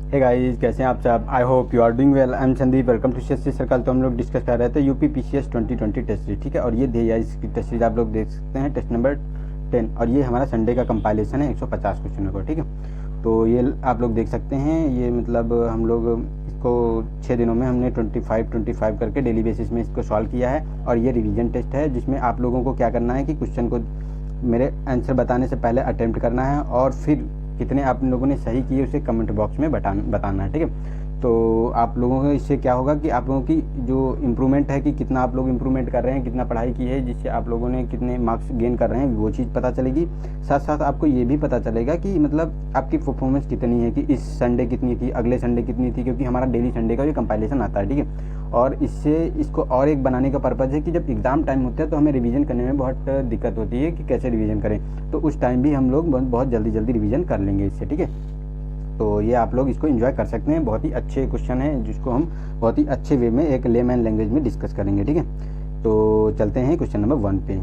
Hey guys, कैसे हैं आप सब। I hope you are doing well. I am Sandeep, welcome to CSC circle. तो हम लोग डिस्कस कर रहे थे यूपी पीसीएस 2020 टेस्ट सीरीज, ठीक है। और ये ध्येय इसकी टेस्ट सीरीज आप लोग देख सकते हैं, टेस्ट नंबर 10। और ये हमारा संडे का कंपाइलेशन है 150 क्वेश्चनों का, ठीक है। तो ये आप लोग देख सकते हैं, ये मतलब हम लोग इसको 6 दिनों में हमने 25 करके डेली बेसिस में इसको सॉल्व किया है। और ये रिवीजन टेस्ट है, जिसमें आप लोगों को क्या करना है कि क्वेश्चन को मेरे आंसर बताने से पहले अटेम्प्ट करना है, और फिर कितने आप लोगों ने सही किए उसे कमेंट बॉक्स में बताना है, ठीक है। तो आप लोगों को इससे क्या होगा कि आप लोगों की जो इम्प्रूवमेंट है कि कितना आप लोग इम्प्रूवमेंट कर रहे हैं, कितना पढ़ाई की है, जिससे आप लोगों ने कितने मार्क्स गेन कर रहे हैं वो चीज़ पता चलेगी। साथ साथ आपको ये भी पता चलेगा कि मतलब आपकी परफॉर्मेंस कितनी है, कि इस संडे कितनी थी, अगले संडे कितनी थी, क्योंकि हमारा डेली संडे का भी कंपाइलेशन आता है, ठीक है। और इससे इसको और एक बनाने का पर्पज़ है कि जब एग्ज़ाम टाइम होता है तो हमें रिवीजन करने में बहुत दिक्कत होती है कि कैसे रिवीजन करें। तो उस टाइम भी हम लोग बहुत जल्दी रिवीजन कर लेंगे इससे, ठीक है। तो ये आप लोग इसको एंजॉय कर सकते हैं। बहुत ही अच्छे क्वेश्चन हैं जिसको हम बहुत ही अच्छे वे में एक लेमैन लैंग्वेज में डिस्कस करेंगे, ठीक है। तो चलते हैं क्वेश्चन नंबर 1 पे।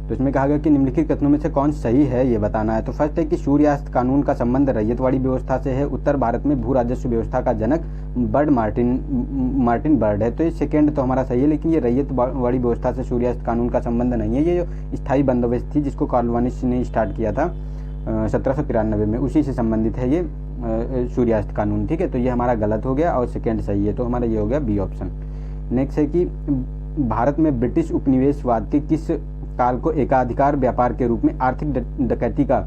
तो इसमें कहा गया कि निम्नलिखित कथनों में से कौन सही है ये बताना है। तो फर्स्ट है कि सूर्यास्त कानून का संबंध रैयतवाड़ी व्यवस्था से है। उत्तर भारत में भू राजस्व व्यवस्था का जनक मार्टिन बर्ड है। तो ये सेकेंड तो हमारा सही है, लेकिन ये रैयतवाड़ी व्यवस्था से सूर्यास्त कानून का संबंध नहीं है। ये जो स्थायी बंदोबस्त थी जिसको कॉर्नवालिस ने स्टार्ट किया था 1793 में, उसी से संबंधित है ये सूर्यास्त कानून, ठीक है। तो ये हमारा गलत हो गया और सेकेंड सही है, तो हमारा ये हो गया बी ऑप्शन। नेक्स्ट है कि भारत में ब्रिटिश उपनिवेशवाद के किस काल को एकाधिकार व्यापार के रूप में आर्थिक डकैती का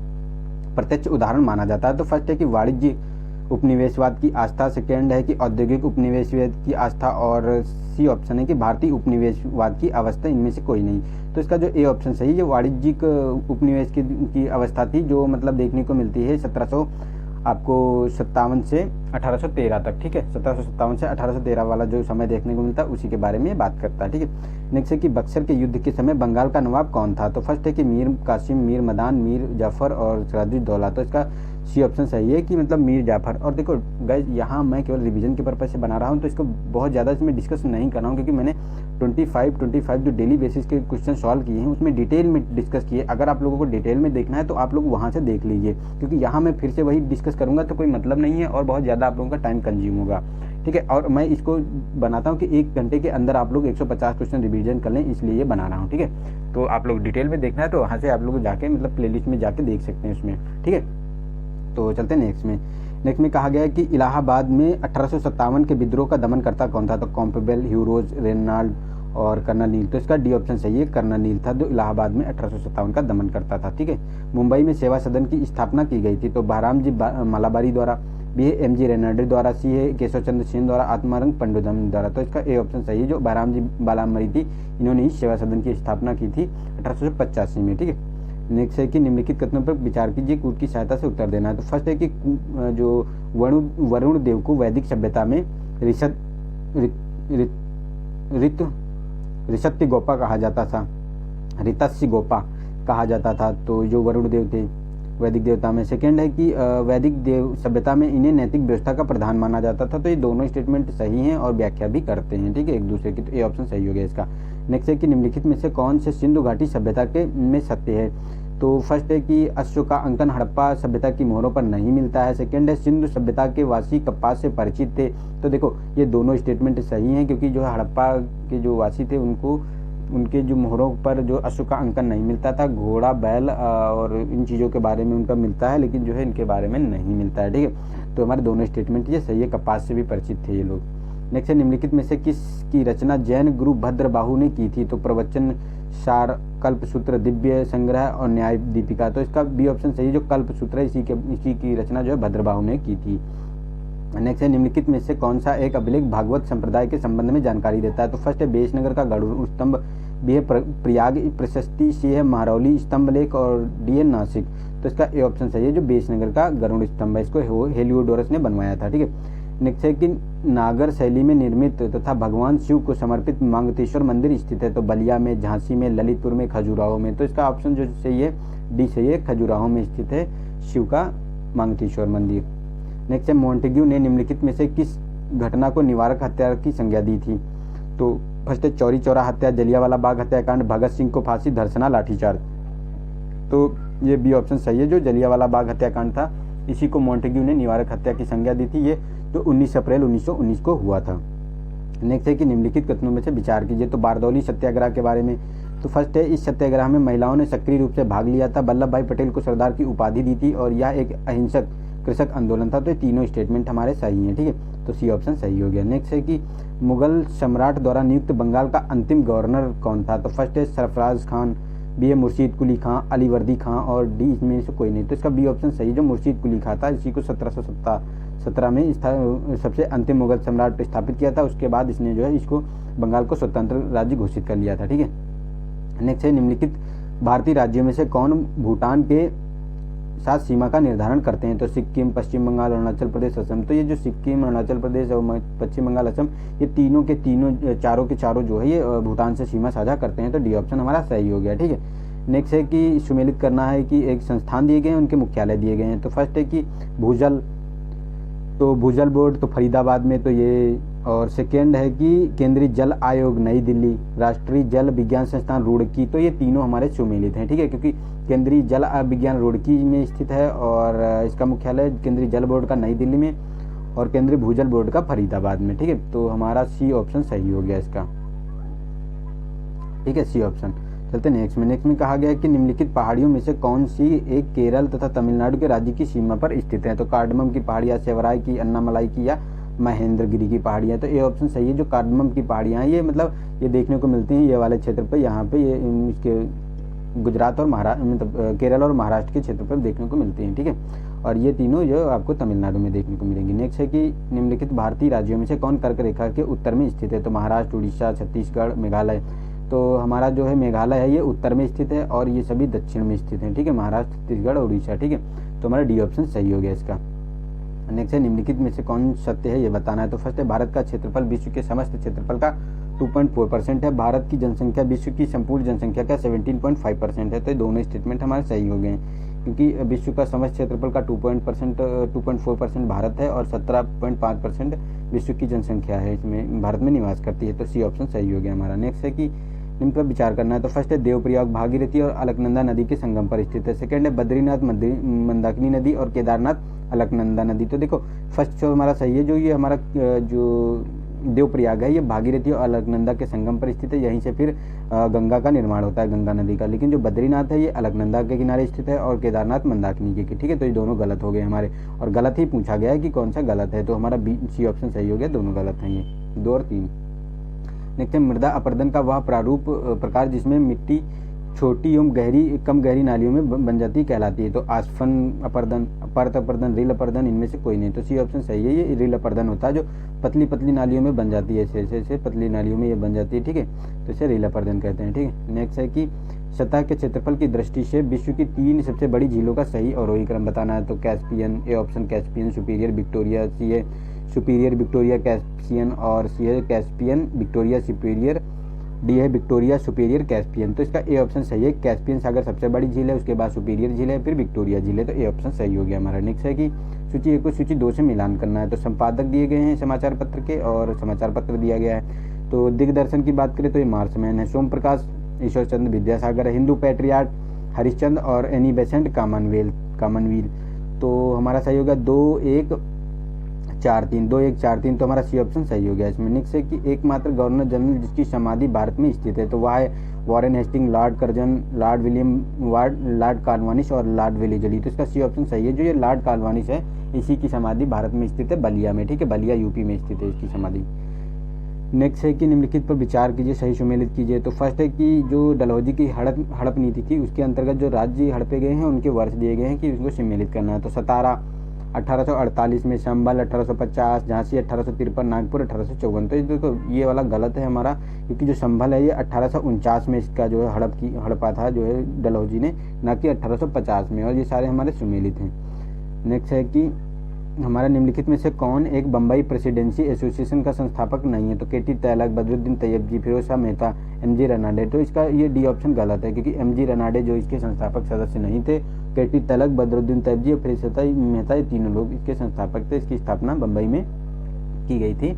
प्रत्यक्ष उदाहरण माना जाता है। तो फर्स्ट है कि वाणिज्य उपनिवेशवाद की आस्था, सेकेंड है कि औद्योगिक उपनिवेशवाद की आस्था, और सी ऑप्शन है कि भारतीय उपनिवेशवाद की अवस्था। इनमें से कोई नहीं। तो इसका जो ए ऑप्शन सही है, वाणिज्यिक उपनिवेश की अवस्था थी, जो मतलब देखने को मिलती है 1757 से 1813 तक, ठीक है। 1757 से 1813 वाला जो समय देखने को मिलता है उसी के बारे में बात करता है, ठीक है। नेक्स्ट है कि बक्सर के युद्ध के समय बंगाल का नवाब कौन था। तो फर्स्ट है कि मीर कासिम, मीर मदान, मीर जाफर और सिराजुद्दौला। तो इसका सी ऑप्शन सही है कि मतलब मीर जाफर। और देखो गाइज, यहाँ मैं केवल रिवीजन के पर्पज से बना रहा हूँ, तो इसको बहुत ज़्यादा इसमें डिस्कस नहीं कर रहा हूँ, क्योंकि मैंने 25 जो डेली बेसिस के क्वेश्चन सॉल्व किए हैं उसमें डिटेल में डिस्कस किए। अगर आप लोगों को डिटेल में देखना है तो आप लोग वहाँ से देख लीजिए, क्योंकि यहाँ मैं फिर से वही डिस्कस करूँगा तो कोई मतलब नहीं है और बहुत ज़्यादा आप लोगों का टाइम कंज्यूम होगा, ठीक है। और मैं इसको बनाता हूँ कि 1 घंटे के अंदर आप लोग 150 क्वेश्चन रिवीजन कर लें, इसलिए ये बना रहा हूँ, ठीक है। तो आप लोग डिटेल में देखना है तो वहाँ से आप लोग जाके मतलब प्लेलिस्ट में जाके देख सकते हैं उसमें, ठीक है। तो चलते हैं नेक्स्ट में कहा गया है कि इलाहाबाद में 1857 के विद्रोह का दमन करता कौन था। तो कॉम्पेबल, ह्यूरोज, रेनाल्ड और कर्नल नील। तो इसका डी ऑप्शन सही है, कर्नल नील था जो इलाहाबाद में 1857 का दमन करता था, ठीक है। मुंबई में सेवा सदन की स्थापना की गई थी। तो बहराम जी मालाबारी द्वारा, बी है एम जी रेनाल्ड द्वारा, सी है केशव चंद्र सेन द्वारा, आत्मारंग पंडुदम द्वारा। तो इसका ए ऑप्शन सही है, जो बहराम जी मालाबारी थी, इन्होंने ही सेवा सदन की स्थापना की थी 1885 में, ठीक है। नेक्स्ट है कि निम्नलिखित कथनों पर विचार कीजिए, कूट की सहायता से उत्तर देना है। तो फर्स्ट है कि जो वरुण देव को वैदिक सभ्यता में ऋषत्य गोपा कहा जाता था, ऋतस्य गोपा कहा जाता था। तो जो वरुण देव थे वैदिक देवता में। सेकेंड है कि वैदिक देव सभ्यता में इन्हें नैतिक व्यवस्था का प्रधान माना जाता था। तो ये दोनों स्टेटमेंट सही हैं और व्याख्या भी करते हैं, ठीक है, एक दूसरे की। तो ये ऑप्शन सही हो गया इसका। नेक्स्ट है कि निम्नलिखित में से कौन से सिंधु घाटी सभ्यता के में सत्य है। तो फर्स्ट है कि अश्व का अंकन हड़प्पा सभ्यता की मोहरों पर नहीं मिलता है। सेकेंड है सिंधु सभ्यता के वासी कपास से परिचित थे। तो देखो ये दोनों स्टेटमेंट सही हैं, क्योंकि जो हड़प्पा के जो वासी थे उनको उनके जो मोहरों पर जो अश्व का अंकन नहीं मिलता था, घोड़ा, बैल और इन चीज़ों के बारे में उनका मिलता है, लेकिन जो है इनके बारे में नहीं मिलता है, ठीक है। तो हमारे दोनों स्टेटमेंट ये सही है, कपास से भी परिचित थे ये लोग। नेक्स्ट है निम्नलिखित में से किसकी रचना जैन गुरु भद्रबाहु ने की थी। तो प्रवचन सार, कल्पसूत्र, दिव्य संग्रह और न्याय दीपिका। तो इसका बी ऑप्शन सही है, जो कल्पसूत्र है इसी की रचना जो है भद्रबाहु ने की थी। नेक्स्ट है निम्नलिखित में से कौन सा एक अभिलेख भागवत संप्रदाय के संबंध में जानकारी देता है। तो फर्स्ट है बेशनगर का गरुड़ स्तंभ, बी है प्रयाग प्रशस्ति, सी है महरौली स्तंभ लेख और डी है नासिक। तो इसका ए ऑप्शन सही है, जो बेशनगर का गरुड़ स्तंभ है, इसको हेलियोडोरस ने बनवाया था, ठीक है। नेक्स्ट है कि नागर शैली में निर्मित तथा भगवान शिव को समर्पित मांगतेश्वर मंदिर स्थित है। तो बलिया में, झांसी में, ललितपुर में, खजुराहो में। तो इसका ऑप्शन जो सही है डी सही है, खजुराहो में स्थित है शिव का मांगतेश्वर मंदिर। नेक्स्ट है मोंटेग्यू ने निम्नलिखित में से किस घटना को निवारक हत्या की संज्ञा दी थी। तो फर्स्ट है चौरी चौरा हत्या, जलियांवाला बाग हत्याकांड, भगत सिंह को फांसी, धर्षणा, लाठीचार्ज। तो ये बी ऑप्शन सही है, जो जलियांवाला बाग हत्याकांड था इसी को मॉन्टेग्यू ने निवारक हत्या की संज्ञा दी थी। ये तो 19 अप्रैल 1919 को हुआ था। नेक्स्ट है कि निम्नलिखित कथनों में से विचार कीजिए। तो बारदौली सत्याग्रह के बारे में, तो फर्स्ट है, इस सत्याग्रह में महिलाओं ने सक्रिय रूप से भाग लिया था। वल्लभ भाई पटेल को सरदार की उपाधि दी थी और यह एक अहिंसक कृषक आंदोलन था। तो ये तीनों स्टेटमेंट हमारे सही हैं, ठीक है, तो सी ऑप्शन सही हो गया। नेक्स्ट है कि मुगल सम्राट द्वारा नियुक्त बंगाल का अंतिम गवर्नर कौन था। तो फर्स्ट है सरफराज खान, बी है मुर्शीद कुली खां, अलीवर्दी खां और डी इसमें से कोई नहीं। तो इसका बी ऑप्शन सही, जो मुर्शीद कुली खां था, इसी को 1717 में सबसे अंतिम मुगल सम्राट स्थापित किया था। उसके बाद इसने जो है इसको बंगाल को स्वतंत्र राज्य घोषित कर लिया था, ठीक है। नेक्स्ट है, निम्नलिखित भारतीय राज्यों में से कौन भूटान के साथ सीमा का निर्धारण करते हैं। तो सिक्किम, पश्चिम बंगाल, अरुणाचल प्रदेश, असम। तो ये जो सिक्किम, अरुणाचल प्रदेश और पश्चिम बंगाल, असम, ये तीनों के तीनों चारों के चारों जो है ये भूटान से सीमा साझा करते हैं। तो डी ऑप्शन हमारा सही हो गया, ठीक है। नेक्स्ट है कि सुमेलित करना है कि एक संस्थान दिए गए हैं, उनके मुख्यालय दिए गए हैं। तो फर्स्ट है कि भूजल, तो भूजल बोर्ड तो फरीदाबाद में, तो ये, और सेकेंड है कि केंद्रीय जल आयोग नई दिल्ली, राष्ट्रीय जल विज्ञान संस्थान रुड़की। तो ये तीनों हमारे सुमेलित हैं, ठीक है, क्योंकि केंद्रीय जल विज्ञान रुड़की में स्थित है और इसका मुख्यालय केंद्रीय जल बोर्ड का नई दिल्ली में और केंद्रीय भूजल बोर्ड का फरीदाबाद में, ठीक है। तो हमारा सी ऑप्शन सही हो गया इसका, ठीक है, सी ऑप्शन। चलते नेक्स्ट में कहा गया है कि निम्नलिखित पहाड़ियों में से कौन सी एक केरल तथा तमिलनाडु के राज्य की सीमा पर स्थित है। तो कार्डमम की पहाड़ियाँ, सेवराई की, अन्नामलाई की या महेंद्रगिरी की पहाड़ियाँ। तो ये ऑप्शन सही है, जो कार्डमम की पहाड़ियाँ हैं ये मतलब ये देखने को मिलती हैं ये वाले क्षेत्र पर, यहाँ पे ये इसके गुजरात और महाराष्ट्र मतलब केरल और महाराष्ट्र के क्षेत्र पर देखने को मिलती हैं, ठीक है। और ये तीनों जो आपको तमिलनाडु में देखने को मिलेंगी। नेक्स्ट है कि निम्नलिखित भारतीय राज्यों में से कौन कर्क रेखा के उत्तर में स्थित है। तो महाराष्ट्र, उड़ीसा, छत्तीसगढ़, मेघालय। तो हमारा जो है मेघालय है ये उत्तर में स्थित है और ये सभी दक्षिण में स्थित हैं, ठीक है, महाराष्ट्र, छत्तीसगढ़ और उड़ीसा, ठीक है। तो हमारा डी ऑप्शन सही हो गया इसका। नेक्स्ट है, निम्नलिखित में से कौन सत्य है ये बताना है। तो फर्स्ट है, भारत का क्षेत्रफल विश्व के समस्त क्षेत्रफल का 2.4% है। भारत की जनसंख्या विश्व की संपूर्ण जनसंख्या का 17.5% है। तो ये दोनों स्टेटमेंट हमारे सही हो गए हैं, क्योंकि विश्व का समस्त क्षेत्रफल का 2.4% भारत है और 17.5% विश्व की जनसंख्या है इसमें भारत में निवास करती है। तो सी ऑप्शन सही हो गया हमारा। नेक्स्ट है कि निम्न पर विचार करना है। तो फर्स्ट है, देवप्रयाग भागीरथी और अलकनंदा नदी के संगम पर स्थित है। सेकंड है, बद्रीनाथ मंदाकिनी नदी और केदारनाथ अलकनंदा नदी। तो देखो फर्स्ट जो हमारा सही है, जो ये हमारा जो देवप्रयाग है ये भागीरथी और अलकनंदा के संगम पर स्थित है। यहीं से फिर गंगा का निर्माण होता है, गंगा नदी का। लेकिन जो बद्रीनाथ है ये अलकनंदा के किनारे स्थित है और केदारनाथ मंदाकिनी के, ठीक है। तो ये दोनों गलत हो गए हमारे, और गलत ही पूछा गया है कि कौन सा गलत है। तो हमारा बी सी ऑप्शन सही हो गया, दोनों गलत हैं ये 2 और 3। नेक्स्ट है, मृदा अपरदन का वह प्रारूप प्रकार जिसमें मिट्टी छोटी एवं कम गहरी नालियों में बन जाती कहलाती है। तो आसफन अपर्दन, परत अपर्दन, रील अपर्दन, इनमें से कोई नहीं। तो सी ऑप्शन सही है, ये रील अपर्दन होता है जो पतली पतली नालियों में बन जाती है, ऐसे पतली नालियों में ये बन जाती है, ठीक है। तो इसे रील अपर्दन कहते हैं, ठीक है। नेक्स्ट है कि सतह के क्षेत्रफल की दृष्टि से विश्व की 3 सबसे बड़ी झीलों का सही अवरोही क्रम बताना है। तो Caspian, A option Caspian, Superior Victoria, C है सुपीरियर विक्टोरिया कैस्पियन और सी है कैस्पियन विक्टोरिया सुपीरियर, डी है विक्टोरिया सुपीरियर कैस्पियन। तो इसका ए ऑप्शन सही है, कैस्पियन सागर सबसे बड़ी झील है, उसके बाद सुपीरियर झील है, फिर विक्टोरिया झील है। तो ए ऑप्शन सही हो गया हमारा। नेक्स्ट है कि सूची 1 को सूची 2 से मिलान करना है। तो संपादक दिए गए हैं समाचार पत्र के और समाचार पत्र दिया गया है। तो दिग्दर्शन की बात करें तो ये मार्समैन है, सोम प्रकाश ईश्वर चंद्र विद्यासागर है, हिंदू पैट्रियाट हरिश्चंद्र और एनी बेसेंट कामनवील। तो हमारा सही होगा 2-1-4-3 तो हमारा सी ऑप्शन सही हो गया इसमें। नेक्स्ट है कि एकमात्र गवर्नर जनरल जिसकी समाधि भारत में स्थित है। तो वह है Warren Hastings, Lord Curzon, Lord William Ward, Lord Cornwallis और लॉर्ड वेलेजली। तो इसका सी ऑप्शन सही है, जो ये लॉर्ड कॉर्नवालिस है इसी की समाधि भारत में स्थित है, बलिया में, ठीक है, बलिया यूपी में स्थित है इसकी समाधि। नेक्स्ट है कि निम्नलिखित पर विचार कीजिए, सही सुमेलित कीजिए। तो फर्स्ट है कि जो डलहौजी की हड़प नीति थी उसके अंतर्गत जो राज्य हड़पे गए हैं उनके वर्ष दिए गए हैं कि उसको सम्मिलित करना है। तो सतारा 1848 में, संभल 1850, झांसी 1853, नागपुर 1854। तो देखो ये वाला गलत है हमारा, क्योंकि जो संभल है ये 1849 में इसका जो है हड़पा था जो है डलहौजी ने, ना कि 1850 में, और ये सारे हमारे सुमेलित हैं। नेक्स्ट है कि हमारा निम्नलिखित में से कौन एक बम्बई प्रेसिडेंसी एसोसिएशन का संस्थापक नहीं है। तो केटी तैलक, बदरुद्दीन तैयबजी, फिरोज शाह मेहता, एमजी रनाडे। तो इसका ये डी ऑप्शन गलत है, क्योंकि एमजी रनाडे जो इसके संस्थापक सदस्य नहीं थे। केटी तैलक, बदरुद्दीन तैयबजी और फिरोज शाह मेहता ये तीनों लोग इसके संस्थापक थे। इसकी स्थापना बम्बई में की गई थी।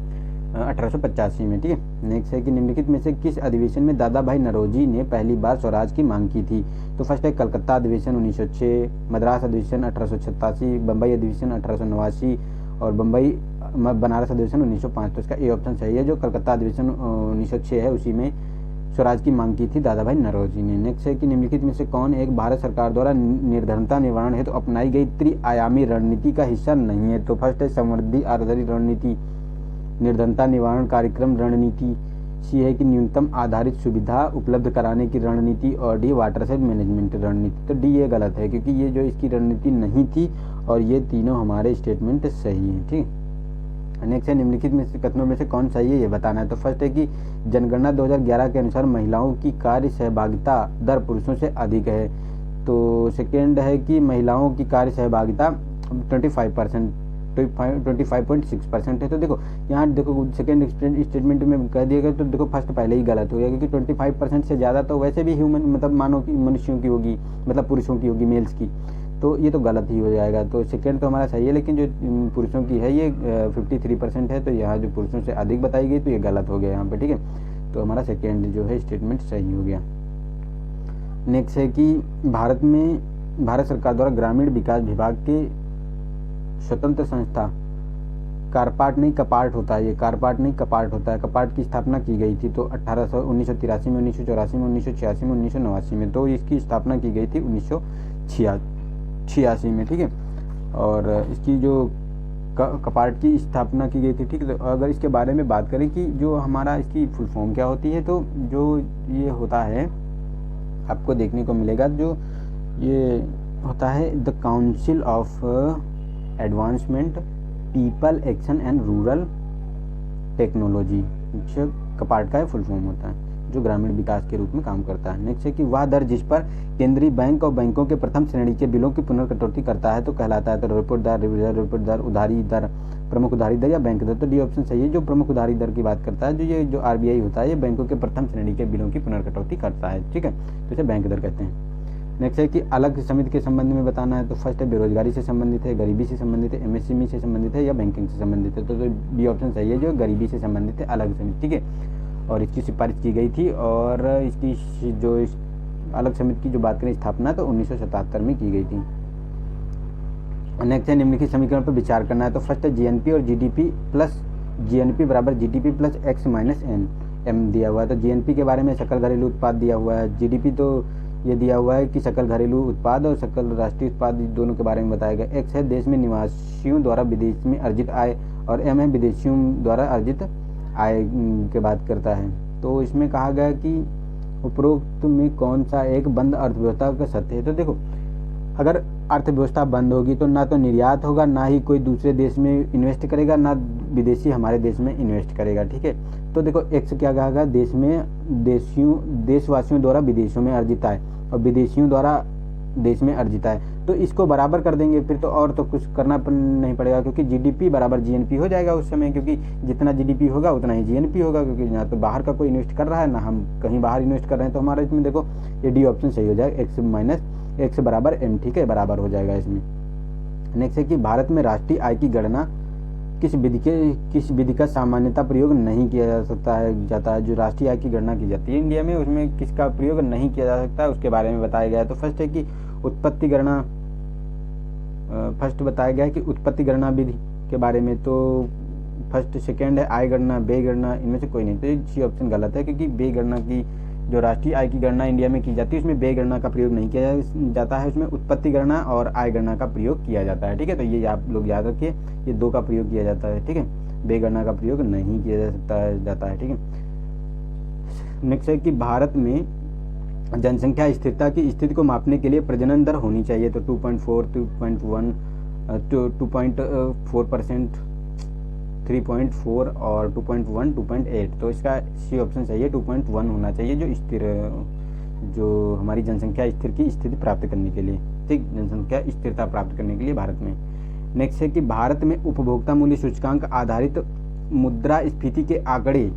1885 में, ठीक है। नेक्स्ट है कि निम्नलिखित में से किस अधिवेशन में दादा भाई नौरोजी ने पहली बार स्वराज की मांग की थी? तो फर्स्ट है कलकत्ता अधिवेशन 1906, मद्रास अधिवेशन 1887, बम्बई अधिवेशन 1889 और बम्बई बनारस अधिवेशन 1905। तो इसका ए ऑप्शन सही है, जो कलकत्ता अधिवेशन 1906 है उसी में स्वराज की मांग की थी दादा भाई नौरोजी ने। नेक्स्ट है कि निम्नलिखित में से कौन एक भारत सरकार द्वारा निर्धनता निवारण हेतु अपनाई गई त्रिआयामी रणनीति का हिस्सा नहीं है? तो फर्स्ट है समृद्धि आधारित रणनीति, निर्धनता निवारण कार्यक्रम रणनीति, सी है कि न्यूनतम आधारित सुविधा उपलब्ध कराने की रणनीति और डी वाटरशेड मैनेजमेंट रणनीति। तो डी ये गलत है क्योंकि ये जो इसकी रणनीति नहीं थी और ये तीनों हमारे स्टेटमेंट सही है, ठीक। नेक्स्ट है निम्नलिखित में से कथनों में से कौन सही है ये बताना है। तो फर्स्ट है कि जनगणना 2011 के अनुसार महिलाओं की कार्य सहभागिता दर पुरुषों से अधिक है। तो सेकेंड है कि महिलाओं की कार्य सहभागिता 25.6% है। तो देखो यहाँ देखो सेकेंड स्टेटमेंट में कह दिया गया, तो देखो फर्स्ट पहले ही गलत हो गया क्योंकि 25% से ज़्यादा तो वैसे भी ह्यूमन मतलब मानव की मनुष्यों की होगी, मतलब पुरुषों की होगी, मेल्स की, तो ये तो गलत ही हो जाएगा। तो सेकेंड तो हमारा सही है, लेकिन जो पुरुषों की है ये 53% है, तो यहाँ जो पुरुषों से अधिक बताई गई तो ये गलत हो गया यहाँ पे, ठीक है। तो हमारा सेकेंड जो है स्टेटमेंट सही हो गया। नेक्स्ट है कि भारत सरकार द्वारा ग्रामीण विकास विभाग के स्वतंत्र संस्था कारपाट नहीं कपाट होता है, ये कारपाट नहीं कपाट होता है, कपाट की स्थापना की गई थी तो 1983 में, 1984 में, 1986 में, 1989 में। तो इसकी स्थापना की गई थी 1986 में, ठीक है। और इसकी जो कपाट की स्थापना की गई थी, ठीक है। तो अगर इसके बारे में बात करें कि जो हमारा इसकी फुल फॉर्म क्या होती है, तो जो ये होता है आपको देखने को मिलेगा, जो ये होता है the council of advancement people action and rural technology, कपाट का फुल फॉर्म होता है, जो ग्रामीण विकास के रूप में काम करता है। नेक्स्ट है कि वह दर जिस पर केंद्रीय बैंक और बैंकों के प्रथम श्रेणी के बिलों की पुनर्कटौती करता है तो कहलाता है। तो रिपोर्ट दर, रिजर्व रिपोर्ट दर, उधारी दर, प्रमुख उधारी दर या बैंक दर। तो डी ऑप्शन सही है, जो प्रमुख उधारी दर की बात करता है, जो ये जो आरबीआई होता है ये बैंकों के प्रथम श्रेणी के बिलों की पुनर्कटौती करता है, ठीक है। तो इसे बैंक दर कहते हैं। नेक्स्ट है कि अलग समिति के संबंध में बताना है। तो फर्स्ट है बेरोजगारी से संबंधित है, गरीबी से संबंधित है, एमएसएमई से संबंधित है या बैंकिंग से संबंधित है। तो डी ऑप्शन सही है, जो गरीबी से संबंधित है अलग समिति, ठीक है। और इसकी सिफारिश की गई थी और इसकी जो अलग समिति की जो बात करें स्थापना तो 1977 में की गई थी। नेक्स्ट है निम्नलिखित समीकरण पर विचार करना है। तो फर्स्ट है जीएनपी और जीडीपी प्लस जीएनपी बराबर GDP plus X minus N M दिया हुआ है। तो जीएनपी के बारे में सकल घरेलू उत्पाद दिया हुआ है, जीडीपी तो ये दिया हुआ है कि सकल घरेलू उत्पाद और सकल राष्ट्रीय उत्पाद दोनों के बारे में बताया गया। एक्स है देश में निवासियों द्वारा विदेश में अर्जित आय और एम है विदेशियों द्वारा अर्जित आय के बात करता है। तो इसमें कहा गया कि उपरोक्त में कौन सा एक बंद अर्थव्यवस्था का सत्य है। तो देखो अगर अर्थव्यवस्था बंद होगी तो ना तो निर्यात होगा, ना ही कोई दूसरे देश में इन्वेस्ट करेगा, ना विदेशी हमारे देश में इन्वेस्ट करेगा, ठीक है। तो देखो एक्स क्या कहा गया, देश में देशवासियों द्वारा विदेशों में अर्जित आय और विदेशियों द्वारा देश में अर्जित आय, तो इसको बराबर कर देंगे फिर तो, और तो कुछ करना नहीं पड़ेगा क्योंकि जीडीपी बराबर जीएनपी हो जाएगा उस समय, क्योंकि जितना जीडीपी होगा उतना ही जीएनपी होगा, क्योंकि ना तो बाहर का कोई इन्वेस्ट कर रहा है ना हम कहीं बाहर इन्वेस्ट कर रहे हैं। तो हमारा इसमें देखो ये डी ऑप्शन सही हो जाएगा, एक्स माइनस एक्स बराबर एम, ठीक है, बराबर हो जाएगा इसमें। नेक्स्ट है कि भारत में राष्ट्रीय आय की गणना किस विधि का सामान्यता प्रयोग नहीं किया जाता है। जो राष्ट्रीय आय की गणना की जाती है इंडिया में उसमें किसका प्रयोग नहीं किया जा सकता है उसके बारे में बताया गया है। तो फर्स्ट है कि उत्पत्ति गणना, फर्स्ट बताया गया है कि उत्पत्ति गणना विधि के बारे में। तो फर्स्ट सेकेंड है आय गणना, व्यय गणना, इनमें से कोई नहीं। तो ये ऑप्शन गलत है क्योंकि व्यय गणना की जो राष्ट्रीय आय की गणना इंडिया में की जाती है उसमें व्यय गणना का प्रयोग नहीं किया जाता है, उसमें उत्पत्ति गणना और आय गणना का प्रयोग किया जाता है, ठीक है। तो ये आप लोग याद रखिए, ये दो का प्रयोग किया जाता है, ठीक है, व्यय गणना का प्रयोग नहीं किया जाता है, ठीक है। नेक्स्ट है कि भारत में जनसंख्या स्थिरता की स्थिति को मापने के लिए प्रजनन दर होनी चाहिए। तो 2.4, 2.1, 2.4%, 3.4 और 2.1, 2.8। तो इसका सी ऑप्शन सही है, 2.1 होना चाहिए जो स्थिर, जो हमारी जनसंख्या स्थिर की स्थिति प्राप्त करने के लिए, ठीक, जनसंख्या स्थिरता प्राप्त करने के लिए भारत में। नेक्स्ट है कि भारत में उपभोक्ता मूल्य सूचकांक आधारित मुद्रास्फीति के आंकड़े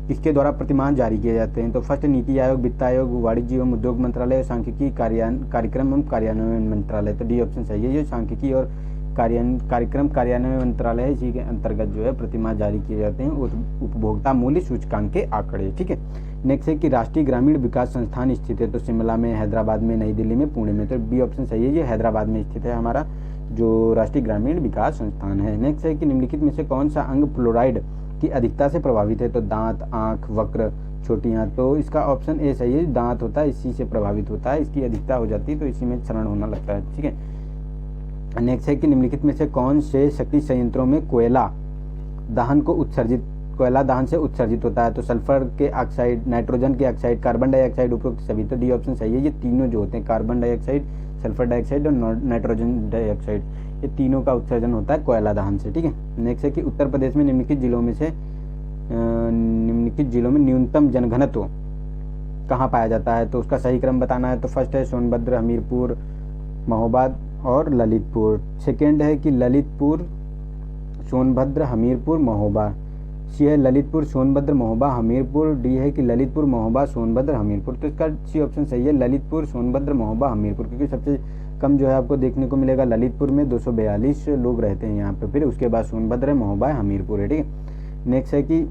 किसके द्वारा प्रतिमाह जारी किए जाते हैं। तो फर्स्ट नीति आयोग, वित्त आयोग, वाणिज्य एवं उद्योग मंत्रालय और सांख्यिकी कार्यक्रम एवं कार्यान्वयन मंत्रालय। तो डी ऑप्शन सही है, ये सांख्यिकी और कार्यक्रम कार्यान्वयन मंत्रालय है, इसी के अंतर्गत जो है प्रतिमाह जारी किए जाते हैं उपभोक्ता मूल्य सूचकांक के आंकड़े। ठीक है, नेक्स्ट है कि राष्ट्रीय ग्रामीण विकास संस्थान स्थित है, तो शिमला में, हैदराबाद में, नई दिल्ली में, पुणे में, तो बी ऑप्शन सही है, ये हैदराबाद में स्थित है हमारा जो राष्ट्रीय ग्रामीण विकास संस्थान है। नेक्स्ट है कि निम्नलिखित में से कौन सा अंग फ्लोराइड की अधिकता से प्रभावित है, तो दांत, आंख, वक्र, छोटी आंत, तो इसका ऑप्शन ए सही है, दांत होता है इसी से प्रभावित होता है, इसकी अधिकता हो जाती है तो इसी में क्षरण होना लगता है। ठीक है, नेक्स्ट है कि निम्नलिखित में से कौन से शक्ति संयंत्रों में कोयला दहन से उत्सर्जित होता है, तो सल्फर के ऑक्साइड, नाइट्रोजन के ऑक्साइड, कार्बन डाइऑक्साइड, उपरोक्त सभी, तो डी ऑप्शन सही है, ये तीनों जो होते हैं कार्बन डाइऑक्साइड, सल्फर डाइऑक्साइड और नाइट्रोजन डाइऑक्साइड, ये तीनों का उत्सर्जन होता है कोयला दहन से। ठीक है, नेक्स्ट है कि उत्तर प्रदेश में निम्नलिखित जिलों में न्यूनतम जनघनत्व कहाँ पाया जाता है, तो उसका सही क्रम बताना है। तो फर्स्ट है सोनभद्र, हमीरपुर, महोबा और ललितपुर। सेकेंड है कि ललितपुर, सोनभद्र, हमीरपुर, महोबा। सी है ललितपुर, सोनभद्र, महोबा, हमीरपुर। डी है कि ललितपुर, महोबा, सोनभद्र, हमीरपुर। तो इसका सी ऑप्शन सही है, ललितपुर, सोनभद्र, महोबा, हमीरपुर, क्योंकि सबसे कम जो है आपको देखने को मिलेगा ललितपुर में 242 लोग रहते हैं यहाँ पे, फिर उसके बाद सोनभद्र है, महोबा है, हमीरपुर है। ठीक है, नेक्स्ट है कि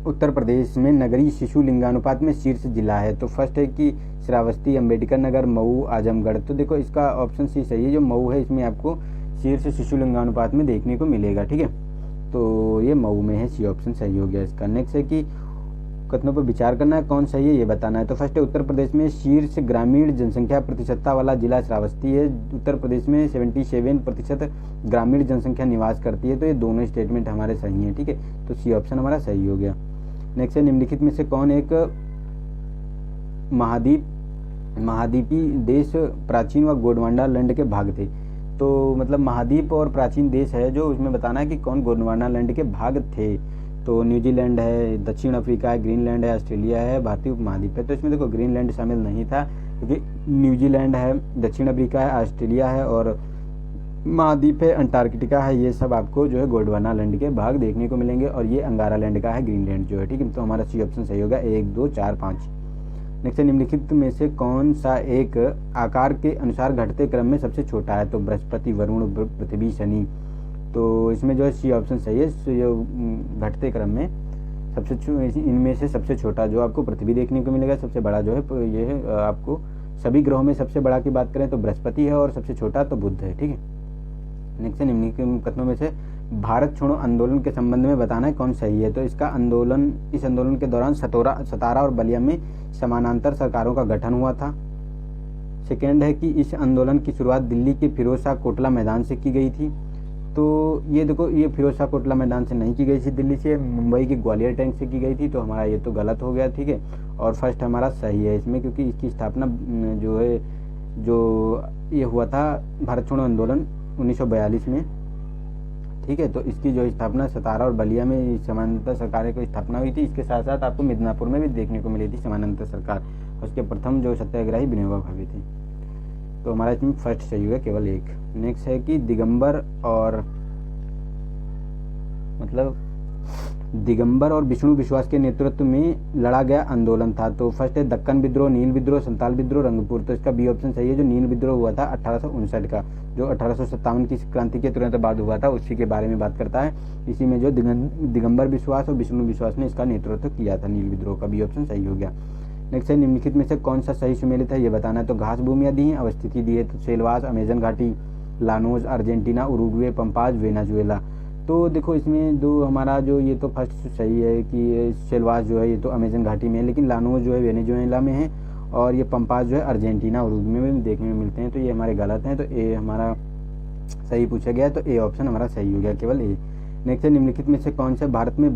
उत्तर प्रदेश में नगरीय शिशु लिंगानुपात में शीर्ष जिला है, तो फर्स्ट है कि श्रावस्ती, अंबेडकर नगर, मऊ, आजमगढ़। तो देखो इसका ऑप्शन सी सही है, जो मऊ है इसमें आपको शीर्ष शिशु लिंगानुपात में देखने को मिलेगा। ठीक है, तो ये मऊ में है, सी ऑप्शन सही हो गया इसका। नेक्स्ट है कि कथनों पर विचार करना है, कौन सही है ये बताना है। तो फर्स्ट है उत्तर प्रदेश में शीर्ष ग्रामीण जनसंख्या प्रतिशतता वाला जिला श्रावस्ती है। उत्तर प्रदेश में 77% ग्रामीण जनसंख्या निवास करती है, तो ये दोनों स्टेटमेंट हमारे सही हैं। ठीक है, तो सी ऑप्शन हमारा सही हो गया। नेक्स्ट है निम्नलिखित में से कौन एक महाद्वीपी देश प्राचीन व गोंडवाना लैंड के भाग थे, तो मतलब महाद्वीप और प्राचीन देश है जो उसमें बताना है कि कौन गोंडवाना लैंड के भाग थे। तो न्यूजीलैंड है, दक्षिण अफ्रीका है, ग्रीनलैंड है, ऑस्ट्रेलिया है, भारतीय उपमहाद्वीप है। तो इसमें देखो ग्रीनलैंड शामिल नहीं था, क्योंकि न्यूजीलैंड है, दक्षिण अफ्रीका है, ऑस्ट्रेलिया है और महाद्वीप है, अंटार्कटिका है। ये सब आपको जो है गोंडवाना लैंड के भाग देखने को मिलेंगे, और ये अंगारा लैंड का है ग्रीनलैंड जो है। ठीक है, तो हमारा सी ऑप्शन सही होगा, 1, 2, 4, 5। नेक्स्ट निम्नलिखित में से कौन सा एक आकार के अनुसार घटते क्रम में सबसे छोटा है, तो बृहस्पति, वरुण, पृथ्वी, शनि। तो इसमें जो है सी ऑप्शन सही है, जो घटते क्रम में इनमें से सबसे छोटा जो आपको पृथ्वी देखने को मिलेगा, सबसे बड़ा जो है ये है आपको सभी ग्रहों में सबसे बड़ा की बात करें तो बृहस्पति है, और सबसे छोटा तो बुध है। ठीक है, नेक्स्ट निम्नलिखित कथनों में से भारत छोड़ो आंदोलन के संबंध में बताना है कौन सही है। तो इस आंदोलन के दौरान सतारा और बलिया में समानांतर सरकारों का गठन हुआ था। सेकेंड है कि इस आंदोलन की शुरुआत दिल्ली के फिरोज शाह कोटला मैदान से की गई थी। तो ये देखो, ये फिरोज शाह कोटला मैदान से नहीं की गई थी, दिल्ली से, मुंबई के ग्वालियर टैंक से की गई थी। तो हमारा ये तो गलत हो गया। ठीक है, और फर्स्ट हमारा सही है इसमें, क्योंकि इसकी स्थापना जो ये हुआ था भारत छोड़ो आंदोलन 1942 में। ठीक है, तो इसकी जो स्थापना सतारा और बलिया में समानांतर सरकारों की स्थापना हुई थी। इसके साथ साथ आपको मिदनापुर में भी देखने को मिली थी समानांतर सरकार, उसके प्रथम जो सत्याग्रही विनोबा भावे थे। तो हमारा इसमें फर्स्ट सही होगा, केवल एक। नेक्स्ट है कि दिगंबर और विष्णु विश्वास के नेतृत्व में लड़ा गया आंदोलन था। तो फर्स्ट है दक्कन विद्रोह, नील विद्रोह, संताल विद्रोह, रंगपुर। तो इसका बी ऑप्शन सही है, जो नील विद्रोह हुआ था 1859 का, जो 1857 की क्रांति के तुरंत बाद हुआ था, उसी के बारे में बात करता है। इसी में जो दिगंबर विश्वास और विष्णु विश्वास ने इसका नेतृत्व किया था नील विद्रोह का। बी ऑप्शन सही हो गया। नेक्स्ट है निम्नलिखित में से कौन सा सही सुमेलित है ये बताना है। तो घास भूमियाँ दी हैं, अवस्थिति दी है, तो सेलवास, अमेजन घाटी, लानोज, अर्जेंटीना, उरुग्वे, पंपाज, वेनेजुएला। तो देखो इसमें दो हमारा जो ये तो फर्स्ट सही है कि सेलवास जो है ये तो अमेजन घाटी में है, लेकिन लानोज जो है वेनेजुएला में है, और ये पंपाज जो है अर्जेंटीना, उरुग्वे में देखने में मिलते हैं। तो ये हमारे गलत हैं, तो ए हमारा सही पूछा गया है, तो ए ऑप्शन हमारा सही हो गया, केवल ए। नेक्स्ट है निम्नलिखित में से कौन से भारत में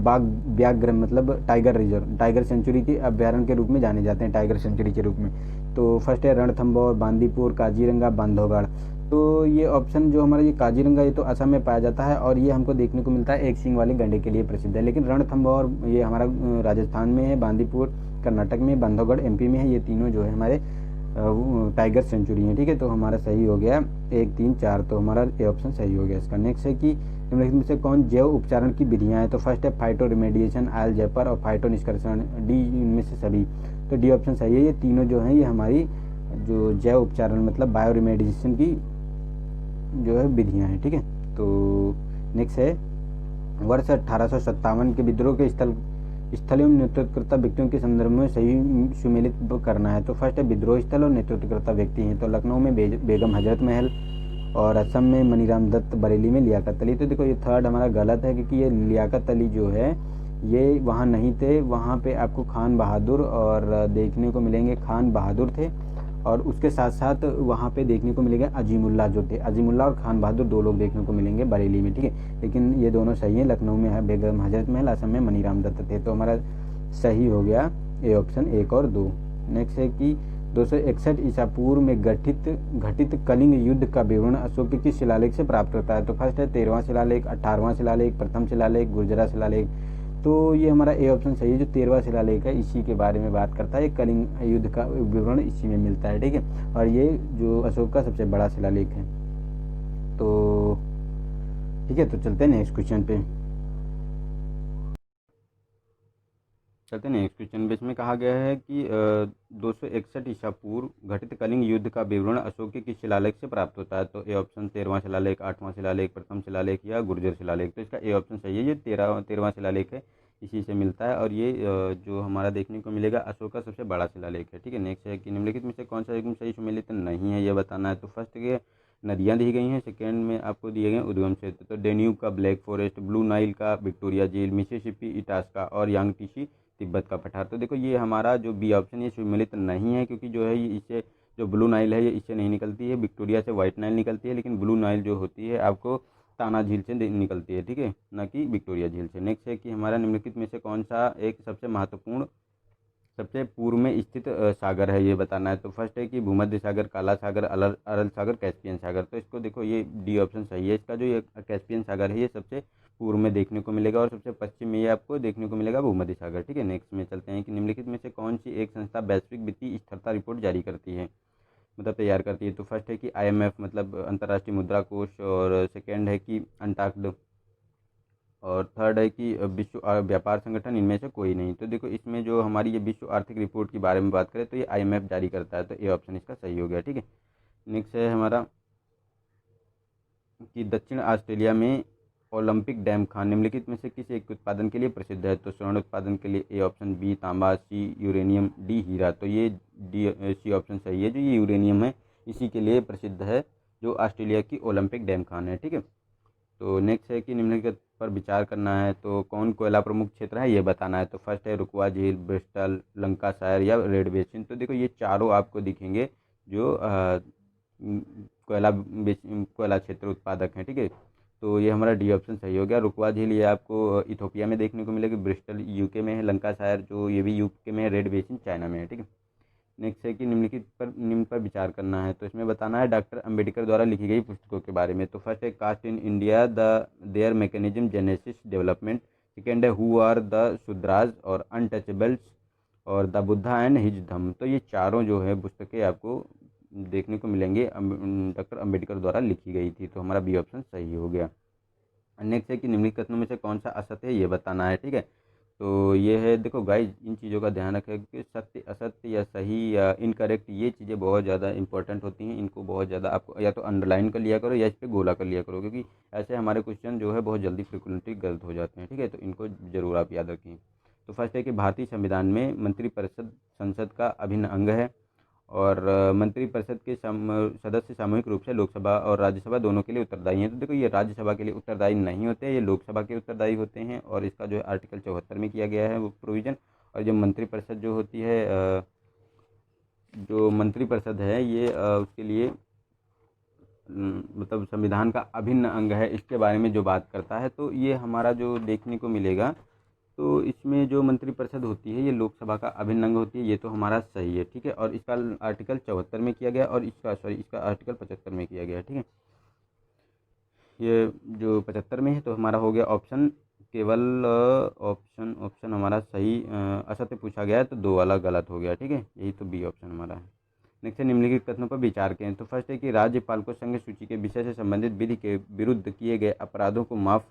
व्याघ्र मतलब टाइगर रिजर्व, टाइगर सेंचुरी के अभ्यारण्य के रूप में जाने जाते हैं, टाइगर सेंचुरी के रूप में। तो फर्स्ट है रणथंभौर, बांदीपुर, काजीरंगा, बांधवगढ़। तो ये ऑप्शन जो हमारा ये काजीरंगा ये तो असम में पाया जाता है, और ये हमको देखने को मिलता है एक सींग वाले गंडे के लिए प्रसिद्ध है। लेकिन रणथंभौर ये हमारा राजस्थान में है, बांदीपुर कर्नाटक में, बांधवगढ़ एमपी में है। ये तीनों जो है हमारे टाइगर सेंचुरी है। ठीक है, तो हमारा सही हो गया 1, 3, 4, तो हमारा ए ऑप्शन सही हो गया इसका। नेक्स्ट है कि निम्नलिखित में से कौन जैव उपचारण की विधियां हैं। तो फर्स्ट है फाइटो रिमेडिएशन, आयल जयपर और फाइटो निष्कर्षण। डी इनमें से सभी, तो डी ऑप्शन सही है। ये तीनों जो हैं ये हमारी जो जैव उपचारण मतलब बायो रिमेडिएशन की जो है विधियाँ हैं, ठीक है। तो नेक्स्ट है वर्ष 1857 के विद्रोह के स्थल एवं नेतृत्वकर्ता व्यक्तियों के संदर्भ में सही सुमेलित करना है। तो फर्स्ट है विद्रोह स्थल और नेतृत्वकर्ता व्यक्ति हैं। तो लखनऊ में बेगम हजरत महल, और असम में मनीराम दत्त, बरेली में लियाकत अली। तो देखो ये थर्ड हमारा गलत है, क्योंकि ये लियाकत अली जो है ये वहाँ नहीं थे। वहाँ पे आपको खान बहादुर और देखने को मिलेंगे खान बहादुर थे, और उसके साथ साथ वहाँ पे देखने को मिलेंगे अजीमुल्ला जो थे। अजीमुल्ला और खान बहादुर दो लोग देखने को मिलेंगे बरेली में, ठीक है। लेकिन ये दोनों सही है। लखनऊ में है बेगम हजरत महल, असम में मनीराम दत्त थे। तो हमारा सही हो गया ए ऑप्शन 1 और 2। नेक्स्ट है कि 261 ईसा पूर्व में घटित कलिंग युद्ध का विवरण अशोक के किस शिलालेख से प्राप्त होता है। तो फर्स्ट है 13वां शिलालेख, 18वां शिलालेख, प्रथम शिलालेख, गुर्जरा शिलालेख। तो ये हमारा ए ऑप्शन सही है, जो 13वां शिलालेख है इसी के बारे में बात करता है। कलिंग युद्ध का विवरण इसी में मिलता है, ठीक है। और ये जो अशोक का सबसे बड़ा शिलालेख है। तो ठीक है, तो चलते हैं नेक्स्ट क्वेश्चन पे। नेक्स्ट क्वेश्चन पे इसमें कहा गया है कि 261 ईसा पूर्व घटित कलिंग युद्ध का विवरण अशोक के किस शिलालेख से प्राप्त होता है। तो ए ऑप्शन 13वां शिलालेख, 8वां शिलालेख, प्रथम शिलालेख या गुर्जर शिलालेख। तो इसका ए ऑप्शन सही है, ये 13वां शिलालेख है, इसी से मिलता है। और ये जो हमारा देखने को मिलेगा अशोक का सबसे बड़ा शिलालेख है, ठीक है। नेक्स्ट है कि निम्नलिखित में से कौन सा एकदम सही सुमेलित नहीं है, ये बताना है। तो फर्स्ट के नदियाँ दी गई हैं, सेकेंड में आपको दिए गए उद्गम क्षेत्र। तो डेन्यूब का ब्लैक फॉरेस्ट, ब्लू नाइल का विक्टोरिया झील, मिसिसिपी इटास्का और यांगटीसी तिब्बत का पठार। तो देखो ये हमारा जो बी ऑप्शन ये सुमेलित नहीं है, क्योंकि जो है ये इससे जो ब्लू नाइल है ये इससे नहीं निकलती है। विक्टोरिया से वाइट नाइल निकलती है, लेकिन ब्लू नाइल जो होती है आपको ताना झील से निकलती है, ठीक है, ना कि विक्टोरिया झील से। नेक्स्ट है कि हमारा निम्नलिखित में से कौन सा एक सबसे महत्वपूर्ण सबसे पूर्व में स्थित सागर है, ये बताना है। तो फर्स्ट है कि भूमध्य सागर, काला सागर, अरल सागर, कैस्पियन सागर। तो इसको देखो ये डी ऑप्शन सही है। इसका जो ये कैस्पियन सागर है ये सबसे पूर्व में देखने को मिलेगा, और सबसे पश्चिम में ये आपको देखने को मिलेगा भूमध्य सागर, ठीक है। नेक्स्ट में चलते हैं कि निम्नलिखित में से कौन सी एक संस्था वैश्विक वित्तीय स्थिरता रिपोर्ट जारी करती है, मतलब तैयार करती है। तो फर्स्ट है कि IMF मतलब अंतर्राष्ट्रीय मुद्रा कोष, और सेकेंड है कि अंटाक्ड, और थर्ड है कि विश्व व्यापार संगठन। इनमें से कोई नहीं। तो देखो इसमें जो हमारी ये विश्व आर्थिक रिपोर्ट के बारे में बात करें तो ये IMF जारी करता है, तो ये ऑप्शन इसका सही हो गया, ठीक है। नेक्स्ट है हमारा कि दक्षिण ऑस्ट्रेलिया में ओलंपिक डैम खान निम्नलिखित में से किस एक उत्पादन के लिए प्रसिद्ध है। तो स्वर्ण उत्पादन के लिए ए ऑप्शन, बी तांबा, सी यूरेनियम, डी हीरा। तो ये सी ऑप्शन सही है, जो ये यूरेनियम है इसी के लिए प्रसिद्ध है, जो ऑस्ट्रेलिया की ओलंपिक डैम खान है, ठीक है। तो नेक्स्ट है कि निम्नलिखित पर विचार करना है, तो कौन कोयला प्रमुख क्षेत्र है ये बताना है। तो फर्स्ट है रुकवा झील, ब्रिस्टल, लंकाशायर या रेड बेसिन। तो देखो ये चारों आपको दिखेंगे जो कोयला क्षेत्र उत्पादक हैं, ठीक है। तो ये हमारा डी ऑप्शन सही हो गया। रुकवा झील ये आपको इथोपिया में देखने को मिलेगी, ब्रिस्टल यूके में है, लंकाशायर जो ये भी यूके में है, रेड बेसिन चाइना में है, ठीक है। नेक्स्ट है कि निम्न पर विचार करना है। तो इसमें बताना है डॉक्टर अंबेडकर द्वारा लिखी गई पुस्तकों के बारे में। तो फर्स्ट है caste in India, the their mechanism, genesis, development. Second है हु आर द शूद्राज और अनटचेबल्स, और the Buddha and his Dhamma. तो ये चारों जो है पुस्तकें आपको देखने को मिलेंगे डॉक्टर अंबेडकर द्वारा लिखी गई थी। तो हमारा बी ऑप्शन सही हो गया। नेक्स्ट है कि निम्नलिखित कथनों में से कौन सा असत्य है ये बताना है, ठीक है। तो ये है, देखो गाइज इन चीज़ों का ध्यान रखें कि सत्य असत्य या सही या इनकरेक्ट ये चीज़ें बहुत ज़्यादा इंपॉर्टेंट होती हैं। इनको बहुत ज़्यादा आपको या तो अंडरलाइन कर लिया करो या इस पर गोला कर लिया करो, क्योंकि ऐसे हमारे क्वेश्चन जो है बहुत जल्दी फ्रिक्वेंटली गलत हो जाते हैं, ठीक है। तो इनको ज़रूर आप याद रखें। तो फर्स्ट है कि भारतीय संविधान में मंत्रिपरिषद संसद का अभिन्न अंग है, और मंत्रिपरिषद के सदस्य सामूहिक रूप से लोकसभा और राज्यसभा दोनों के लिए उत्तरदायी हैं। तो देखो ये राज्यसभा के लिए उत्तरदायी नहीं होते, ये लोकसभा के उत्तरदायी होते हैं, और इसका जो है आर्टिकल 74 में किया गया है वो प्रोविज़न। और जो मंत्रिपरिषद जो होती है जो मंत्रिपरिषद है ये उसके लिए मतलब संविधान का अभिन्न अंग है, इसके बारे में जो बात करता है। तो ये हमारा जो देखने को मिलेगा, तो इसमें जो मंत्रिपरिषद होती है ये लोकसभा का अभिन्न अंग होती है, ये तो हमारा सही है, ठीक है। और इसका आर्टिकल 74 में किया गया, और इसका आर्टिकल 75 में किया गया, ठीक है। ये जो 75 में है तो हमारा हो गया ऑप्शन, केवल ऑप्शन हमारा सही, असत्य पूछा गया है तो 2 वाला गलत हो गया, ठीक है। यही तो बी ऑप्शन हमारा है। नेक्स्ट है निम्नलिखित कथनों पर विचार करें। तो फर्स्ट है कि राज्यपाल को संघ सूची के विषय से संबंधित विधि के विरुद्ध किए गए अपराधों को माफ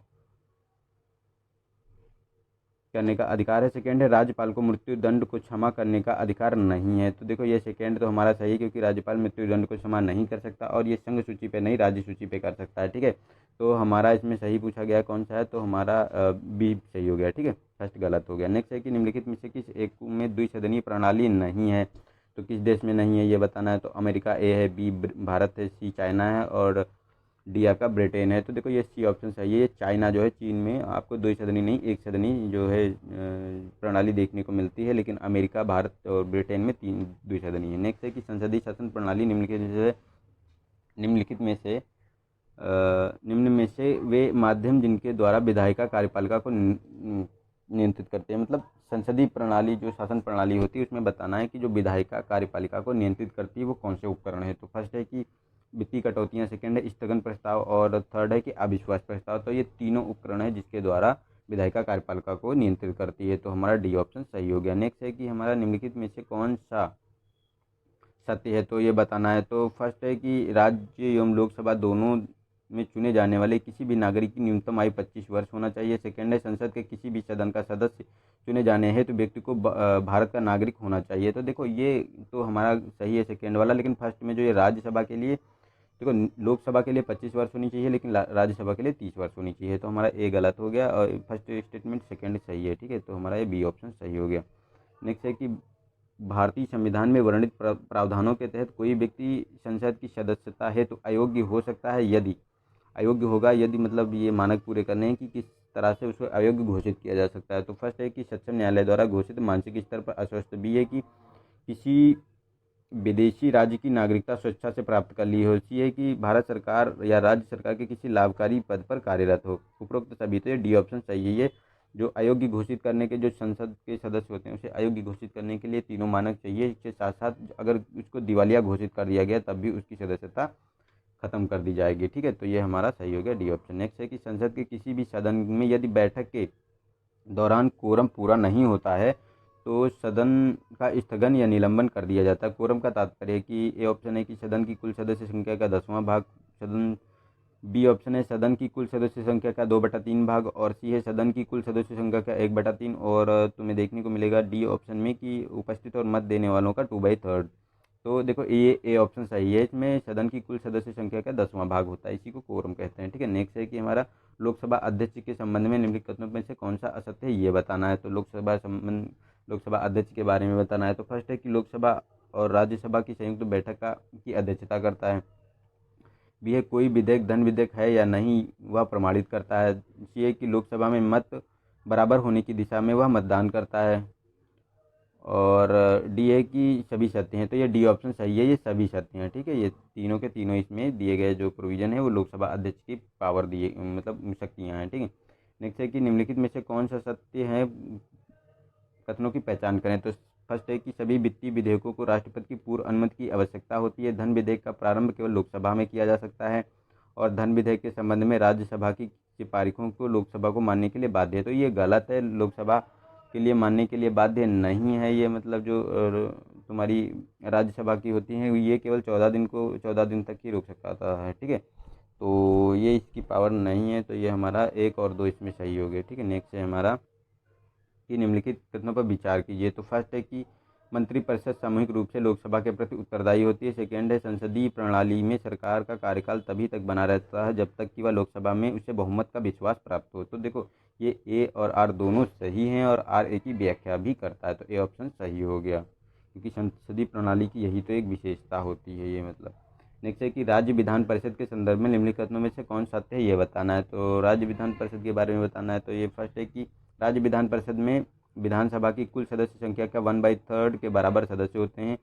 करने का अधिकार है। सेकेंड है राज्यपाल को मृत्यु दंड को क्षमा करने का अधिकार नहीं है। तो देखो ये सेकेंड तो हमारा सही है, क्योंकि राज्यपाल मृत्यु दंड को क्षमा नहीं कर सकता और ये संघ सूची पे नहीं राज्य सूची पे कर सकता है। ठीक है, तो हमारा इसमें सही पूछा गया कौन सा है, तो हमारा बी सही हो गया। ठीक है, फर्स्ट गलत हो गया। नेक्स्ट है कि निम्नलिखित में से किस एक में द्विसदनीय प्रणाली नहीं है, तो किस देश में नहीं है ये बताना है। तो अमेरिका ए है, बी भारत है, सी चाइना है और डी आपका ब्रिटेन है। तो देखो ये सी ऑप्शन सही है। ये चाइना जो है, चीन में आपको द्विसदनी नहीं एक सदनी जो है प्रणाली देखने को मिलती है, लेकिन अमेरिका, भारत और ब्रिटेन में 3 द्विसदनी है। नेक्स्ट है कि संसदीय शासन प्रणाली निम्न में से वे माध्यम जिनके द्वारा विधायिका कार्यपालिका को नियंत्रित करते हैं। मतलब संसदीय प्रणाली जो शासन प्रणाली होती है उसमें बताना है कि जो विधायिका कार्यपालिका को नियंत्रित करती है वो कौन से उपकरण है। तो फर्स्ट है कि वित्तीय कटौतियाँ, सेकंड है स्थगन प्रस्ताव और थर्ड है कि अविश्वास प्रस्ताव। तो ये तीनों उपकरण है जिसके द्वारा विधायिका कार्यपालिका को नियंत्रित करती है। तो हमारा डी ऑप्शन सही हो गया। नेक्स्ट है कि हमारा निम्नलिखित में से कौन सा सत्य है, तो ये बताना है। तो फर्स्ट है कि राज्य एवं लोकसभा दोनों में चुने जाने वाले किसी भी नागरिक की न्यूनतम आयु 25 वर्ष होना चाहिए। सेकंड है संसद के किसी भी सदन का सदस्य चुने जाने हैं तो व्यक्ति को भारत का नागरिक होना चाहिए। तो देखो ये तो हमारा सही है सेकंड वाला, लेकिन फर्स्ट में जो ये राज्यसभा के लिए, देखो लोकसभा के लिए 25 वर्ष होनी चाहिए लेकिन राज्यसभा के लिए 30 वर्ष होनी चाहिए। तो हमारा ए गलत हो गया और फर्स्ट स्टेटमेंट सेकंड सही है। ठीक है, तो हमारा ये बी ऑप्शन सही हो गया। नेक्स्ट है कि भारतीय संविधान में वर्णित प्रावधानों के तहत कोई व्यक्ति संसद की सदस्यता हेतु अयोग्य हो सकता है यदि, अयोग्य होगा यदि मतलब ये मानक पूरे करने हैं कि किस तरह से उसको अयोग्य घोषित किया जा सकता है। तो फर्स्ट है कि सक्षम न्यायालय द्वारा घोषित मानसिक स्तर पर अस्वस्थ। बी है कि किसी विदेशी राज्य की नागरिकता स्वेच्छा से प्राप्त कर ली हो। सी है कि भारत सरकार या राज्य सरकार के किसी लाभकारी पद पर कार्यरत हो। उपरोक्त सभी, तो ये डी ऑप्शन सही है। ये जो अयोग्य घोषित करने के जो संसद के सदस्य होते हैं उसे अयोग्य घोषित करने के लिए तीनों मानक चाहिए। इसके साथ साथ अगर उसको दिवालिया घोषित कर दिया गया तब भी उसकी सदस्यता खत्म कर दी जाएगी। ठीक है, तो ये हमारा सही हो गया डी ऑप्शन। नेक्स्ट है कि संसद के किसी भी सदन में यदि बैठक के दौरान कोरम पूरा नहीं होता है तो सदन का स्थगन या निलंबन कर दिया जाता है। कोरम का तात्पर्य कि ए ऑप्शन है कि सदन की कुल सदस्य संख्या का 10वां भाग, सदन बी ऑप्शन है सदन की कुल सदस्य संख्या का 2/3 भाग और सी है सदन की कुल सदस्य संख्या का 1/3 और तुम्हें देखने को मिलेगा डी ऑप्शन में कि उपस्थित और मत देने वालों का 2/3। तो देखो ये ए ऑप्शन सही है। इसमें सदन की कुल सदस्य संख्या का 10वां भाग होता है, इसी को कोरम कहते हैं। ठीक है, नेक्स्ट है कि हमारा लोकसभा अध्यक्ष के संबंध में निम्नलिखित कथनों में से कौन सा असत्य है ये बताना है। तो लोकसभा अध्यक्ष के बारे में बताना है। तो फर्स्ट है कि लोकसभा और राज्यसभा की संयुक्त बैठक की अध्यक्षता करता है। बी है कोई विधेयक धन विधेयक है या नहीं वह प्रमाणित करता है। सी है कि लोकसभा में मत बराबर होने की दिशा में वह मतदान करता है और डी है कि सभी सत्य हैं। तो ये डी ऑप्शन सही है, ये सभी सत्य हैं। ठीक है, ये तीनों के तीनों इसमें दिए गए जो प्रोविजन है वो लोकसभा अध्यक्ष की पावर दिए मतलब शक्तियाँ हैं। ठीक है, नेक्स्ट है कि निम्नलिखित में से कौन सा सत्य है, कथनों की पहचान करें। तो फर्स्ट है कि सभी वित्तीय विधेयकों को राष्ट्रपति की पूर्व अनुमति की आवश्यकता होती है। धन विधेयक का प्रारंभ केवल लोकसभा में किया जा सकता है और धन विधेयक के संबंध में राज्यसभा की सिफारिशों को लोकसभा को मानने के लिए बाध्य है। तो ये गलत है, लोकसभा के लिए मानने के लिए बाध्य नहीं है। ये मतलब जो तुम्हारी राज्यसभा की होती हैं ये केवल 14 दिन तक ही रोक सकता है। ठीक है, तो ये इसकी पावर नहीं है। तो ये हमारा 1 और 2 इसमें सही हो गए। ठीक है, नेक्स्ट है हमारा कि निम्नलिखित कथनों पर विचार कीजिए। तो फर्स्ट है कि मंत्रिपरिषद सामूहिक रूप से लोकसभा के प्रति उत्तरदायी होती है। सेकेंड है संसदीय प्रणाली में सरकार का कार्यकाल तभी तक बना रहता है जब तक कि वह लोकसभा में उसे बहुमत का विश्वास प्राप्त हो। तो देखो ये ए और आर दोनों सही हैं और आर ए की व्याख्या भी करता है। तो ए ऑप्शन सही हो गया क्योंकि संसदीय प्रणाली की यही तो एक विशेषता होती है। ये मतलब नेक्स्ट है कि राज्य विधान परिषद के संदर्भ में निम्नलिखित कथनों में से कौन सत्य है ये बताना है। तो राज्य विधान परिषद के बारे में बताना है। तो ये फर्स्ट है कि राज्य विधान परिषद में विधानसभा की कुल सदस्य संख्या का 1/3 के बराबर सदस्य होते हैं।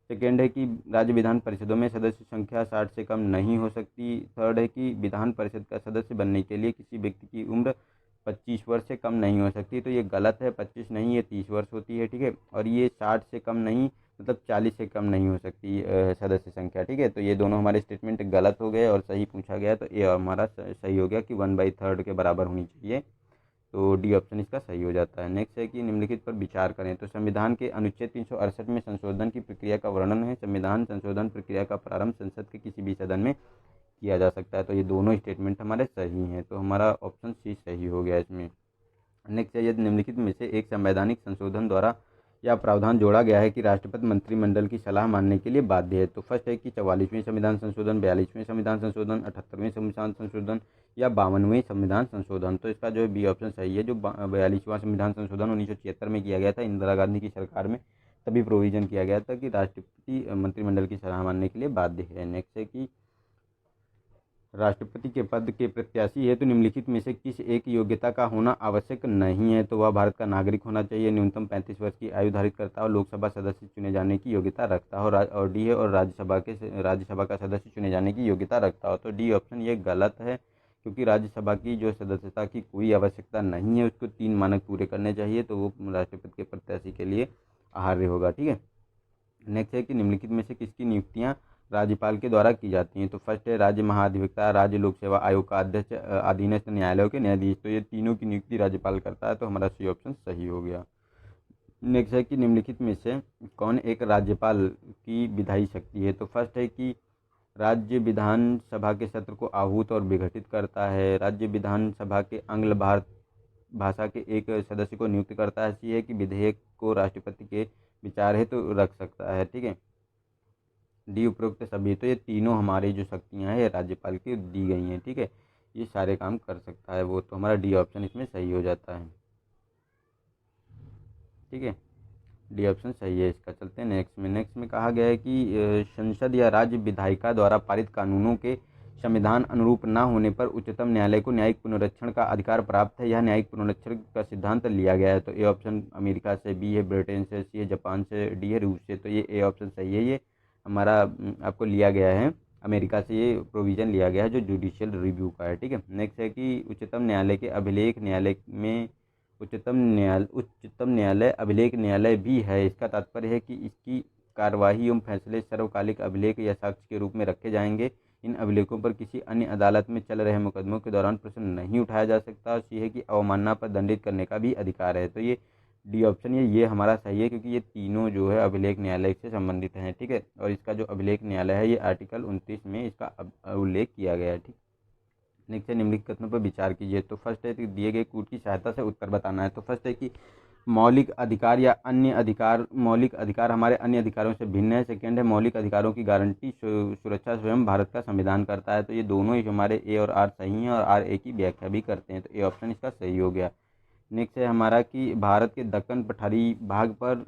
सेकेंड है कि राज्य विधान परिषदों में सदस्य संख्या 60 से कम नहीं हो सकती। थर्ड है कि विधान परिषद का सदस्य बनने के लिए किसी व्यक्ति की उम्र 25 वर्ष से कम नहीं हो सकती। तो ये गलत है, 25 नहीं, ये 30 वर्ष होती है। ठीक है, और ये 60 से कम नहीं मतलब 40 से कम नहीं हो सकती सदस्य संख्या। ठीक है, तो ये दोनों हमारे स्टेटमेंट गलत हो गए और सही पूछा गया। तो ये हमारा सही हो गया कि 1/3 के बराबर होनी चाहिए। तो डी ऑप्शन इसका सही हो जाता है। नेक्स्ट है कि निम्नलिखित पर विचार करें। तो संविधान के अनुच्छेद 368 में संशोधन की प्रक्रिया का वर्णन है। संविधान संशोधन प्रक्रिया का प्रारंभ संसद के किसी भी सदन में किया जा सकता है। तो ये दोनों स्टेटमेंट हमारे सही हैं। तो हमारा ऑप्शन सी सही हो गया इसमें। नेक्स्ट है, यदि निम्नलिखित में से एक संवैधानिक संशोधन द्वारा यह प्रावधान जोड़ा गया है कि राष्ट्रपति मंत्रिमंडल की सलाह मानने के लिए बाध्य है, तो फर्स्ट है कि 44वें संविधान संशोधन, 42वें संविधान संशोधन, 78वें संविधान संशोधन या 52वें संविधान संशोधन। तो इसका जो है बी ऑप्शन सही है। जो 42वां संविधान संशोधन 1976 में किया गया था इंदिरा गांधी की सरकार में, तभी प्रोविजन किया गया था कि राष्ट्रपति मंत्रिमंडल की सलाह मानने के लिए बाध्य है। नेक्स्ट है कि राष्ट्रपति के पद के प्रत्याशी है तो निम्नलिखित में से किस एक योग्यता का होना आवश्यक नहीं है, तो वह भारत का नागरिक होना चाहिए, न्यूनतम 35 वर्ष की आयु धारित करता हो, लोकसभा सदस्य चुने जाने की योग्यता रखता हो, और डी है और राज्यसभा का सदस्य चुने जाने की योग्यता रखता हो। तो डी ऑप्शन ये गलत है, क्योंकि राज्यसभा की जो सदस्यता की कोई आवश्यकता नहीं है, उसको 3 मानक पूरे करने चाहिए, तो वो राष्ट्रपति के प्रत्याशी के लिए आहार्य होगा। ठीक है। नेक्स्ट है कि निम्नलिखित में से किसकी नियुक्तियां राज्यपाल के द्वारा की जाती हैं, तो फर्स्ट है राज्य महाधिवक्ता, राज्य लोक सेवा आयोग का अध्यक्ष, अधीनस्थ न्यायालयों के न्यायाधीश। तो ये तीनों की नियुक्ति राज्यपाल करता है, तो हमारा सी ऑप्शन सही हो गया। नेक्स्ट है कि निम्नलिखित में से कौन एक राज्यपाल की विधायी शक्ति है, तो फर्स्ट है कि राज्य विधानसभा के सत्र को आहूत और विघटित करता है, राज्य विधानसभा के आंग्ल भाषा के एक सदस्य को नियुक्त करता है, सी है कि विधेयक को राष्ट्रपति के विचार हेतु तो रख सकता है। ठीक है। डी उपरोक्त सभी। तो ये तीनों हमारी जो शक्तियां हैं राज्यपाल की दी गई हैं। ठीक है। ये सारे काम कर सकता है वो, तो हमारा डी ऑप्शन इसमें सही हो जाता है। ठीक है। डी ऑप्शन सही है इसका। चलते हैं नेक्स्ट में कहा गया है कि संसद या राज्य विधायिका द्वारा पारित कानूनों के संविधान अनुरूप न होने पर उच्चतम न्यायालय को न्यायिक पुनरीक्षण का अधिकार प्राप्त है। यह न्यायिक पुनरीक्षण का सिद्धांत लिया गया है, तो ए ऑप्शन अमेरिका से, बी है ब्रिटेन से, सी है जापान से, डी है रूस से। तो ये ए ऑप्शन सही है। ये हमारा आपको लिया गया है अमेरिका से, ये प्रोविज़न लिया गया है जो जुडिशियल रिव्यू का है। ठीक है। नेक्स्ट है कि उच्चतम न्यायालय के अभिलेख न्यायालय में उच्चतम न्यायालय अभिलेख न्यायालय भी है। इसका तात्पर्य है कि इसकी कार्यवाही एवं फैसले सर्वकालिक अभिलेख या साक्ष्य के रूप में रखे जाएंगे। इन अभिलेखों पर किसी अन्य अदालत में चल रहे मुकदमों के दौरान प्रश्न नहीं उठाया जा सकता। और सी है कि अवमानना पर दंडित करने का भी अधिकार है। तो ये डी ऑप्शन ये हमारा सही है, क्योंकि ये तीनों जो है अभिलेख न्यायालय से संबंधित हैं। ठीक है। और इसका जो अभिलेख न्यायालय है ये आर्टिकल 29 में इसका उल्लेख किया गया है। ठीक। नेक्स्ट है, निम्नलिखित कथनों पर विचार कीजिए। तो फर्स्ट है कि दिए गए कूट की सहायता से उत्तर बताना है। तो फर्स्ट है कि मौलिक अधिकार हमारे अन्य अधिकारों से भिन्न है। सेकंड है, मौलिक अधिकारों की गारंटी सुरक्षा स्वयं भारत का संविधान करता है। तो ये दोनों ही हमारे ए और आर सही हैं, और आर ए की व्याख्या भी करते हैं। तो ए ऑप्शन इसका सही हो गया। नेक्स्ट है हमारा कि भारत के दक्कन पठारी भाग पर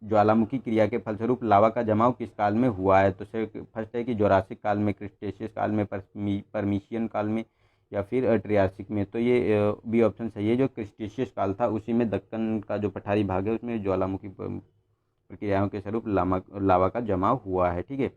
ज्वालामुखी क्रिया के फलस्वरूप लावा का जमाव किस काल में हुआ है। तो फर्स्ट है कि जोरासिक काल में, क्रिटेशियस काल में, परमीशियन काल में, या फिर ट्रियासिक में। तो ये बी ऑप्शन सही है। जो क्रिटेशियस काल था उसी में दक्कन का जो पठारी भाग है उसमें ज्वालामुखी प्रक्रियाओं के स्वरूप लावा का जमाव हुआ है। ठीक है।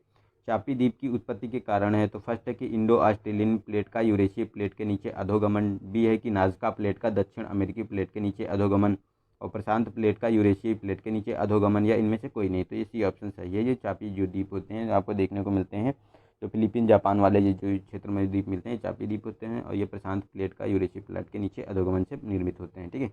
चापी द्वीप की उत्पत्ति के कारण है। तो फर्स्ट है कि इंडो ऑस्ट्रेलियन प्लेट का यूरेशियन प्लेट के नीचे अधोगमन, बी है कि नाजका प्लेट का दक्षिण अमेरिकी प्लेट के नीचे अधोगमन, और प्रशांत प्लेट का यूरेशियन प्लेट के नीचे अधोगमन, या इनमें से कोई नहीं। तो ये सी ऑप्शन सही है। ये चापी जो द्वीप होते हैं आपको देखने को मिलते हैं, जो फिलीपीन जापान वाले ये जो क्षेत्र में द्वीप मिलते हैं चापी द्वीप होते हैं, और ये प्रशांत प्लेट का यूरेशियन प्लेट के नीचे अधोगमन से निर्मित होते हैं। ठीक है।